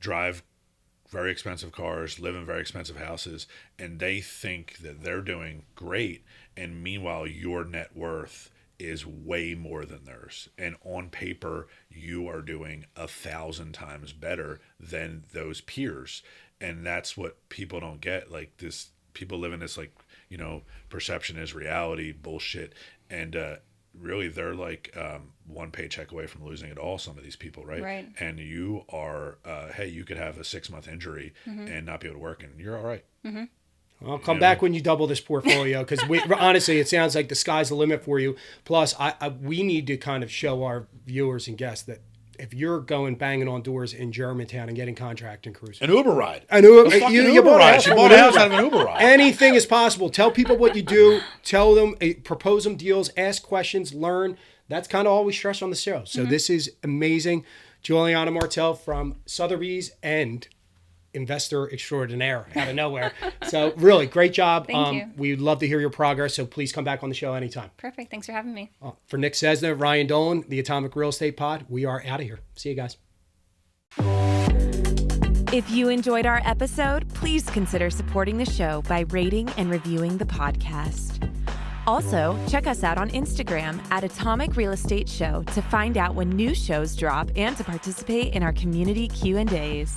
Drive very expensive cars, live in very expensive houses, and they think that they're doing great. And meanwhile, your net worth is way more than theirs. And on paper, you are doing 1,000 times better than those peers. And that's what people don't get. Like this, people live in this, like, you know, perception is reality bullshit. And really, they're like one paycheck away from losing it all, some of these people, right? Right. And you are, hey, you could have a 6-month injury and not be able to work, and you're all right. I'll come back when you double this portfolio because honestly, it sounds like the sky's the limit for you. Plus, we need to kind of show our viewers and guests that if you're going banging on doors in Germantown and getting contracting crews, An Uber ride. You bought a house. She bought a house out of an Uber ride. Anything is possible. Tell people what you do. Tell them, propose them deals, ask questions, learn. That's kind of all we stress on the show. So this is amazing. Juliana Martell from Sotheby's and investor extraordinaire out of nowhere. So really great job. Thank you. We'd love to hear your progress. So please come back on the show anytime. Perfect. Thanks for having me. For Nick Cessna, Ryan Dolan, the Atomic Real Estate Pod, we are out of here. See you guys. If you enjoyed our episode, please consider supporting the show by rating and reviewing the podcast. Also, check us out on Instagram at Atomic Real Estate Show to find out when new shows drop and to participate in our community Q&As.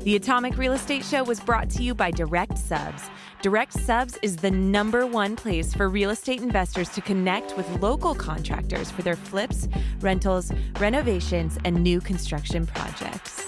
The Atomic Real Estate Show was brought to you by Direct Subs. Direct Subs is the #1 place for real estate investors to connect with local contractors for their flips, rentals, renovations, and new construction projects.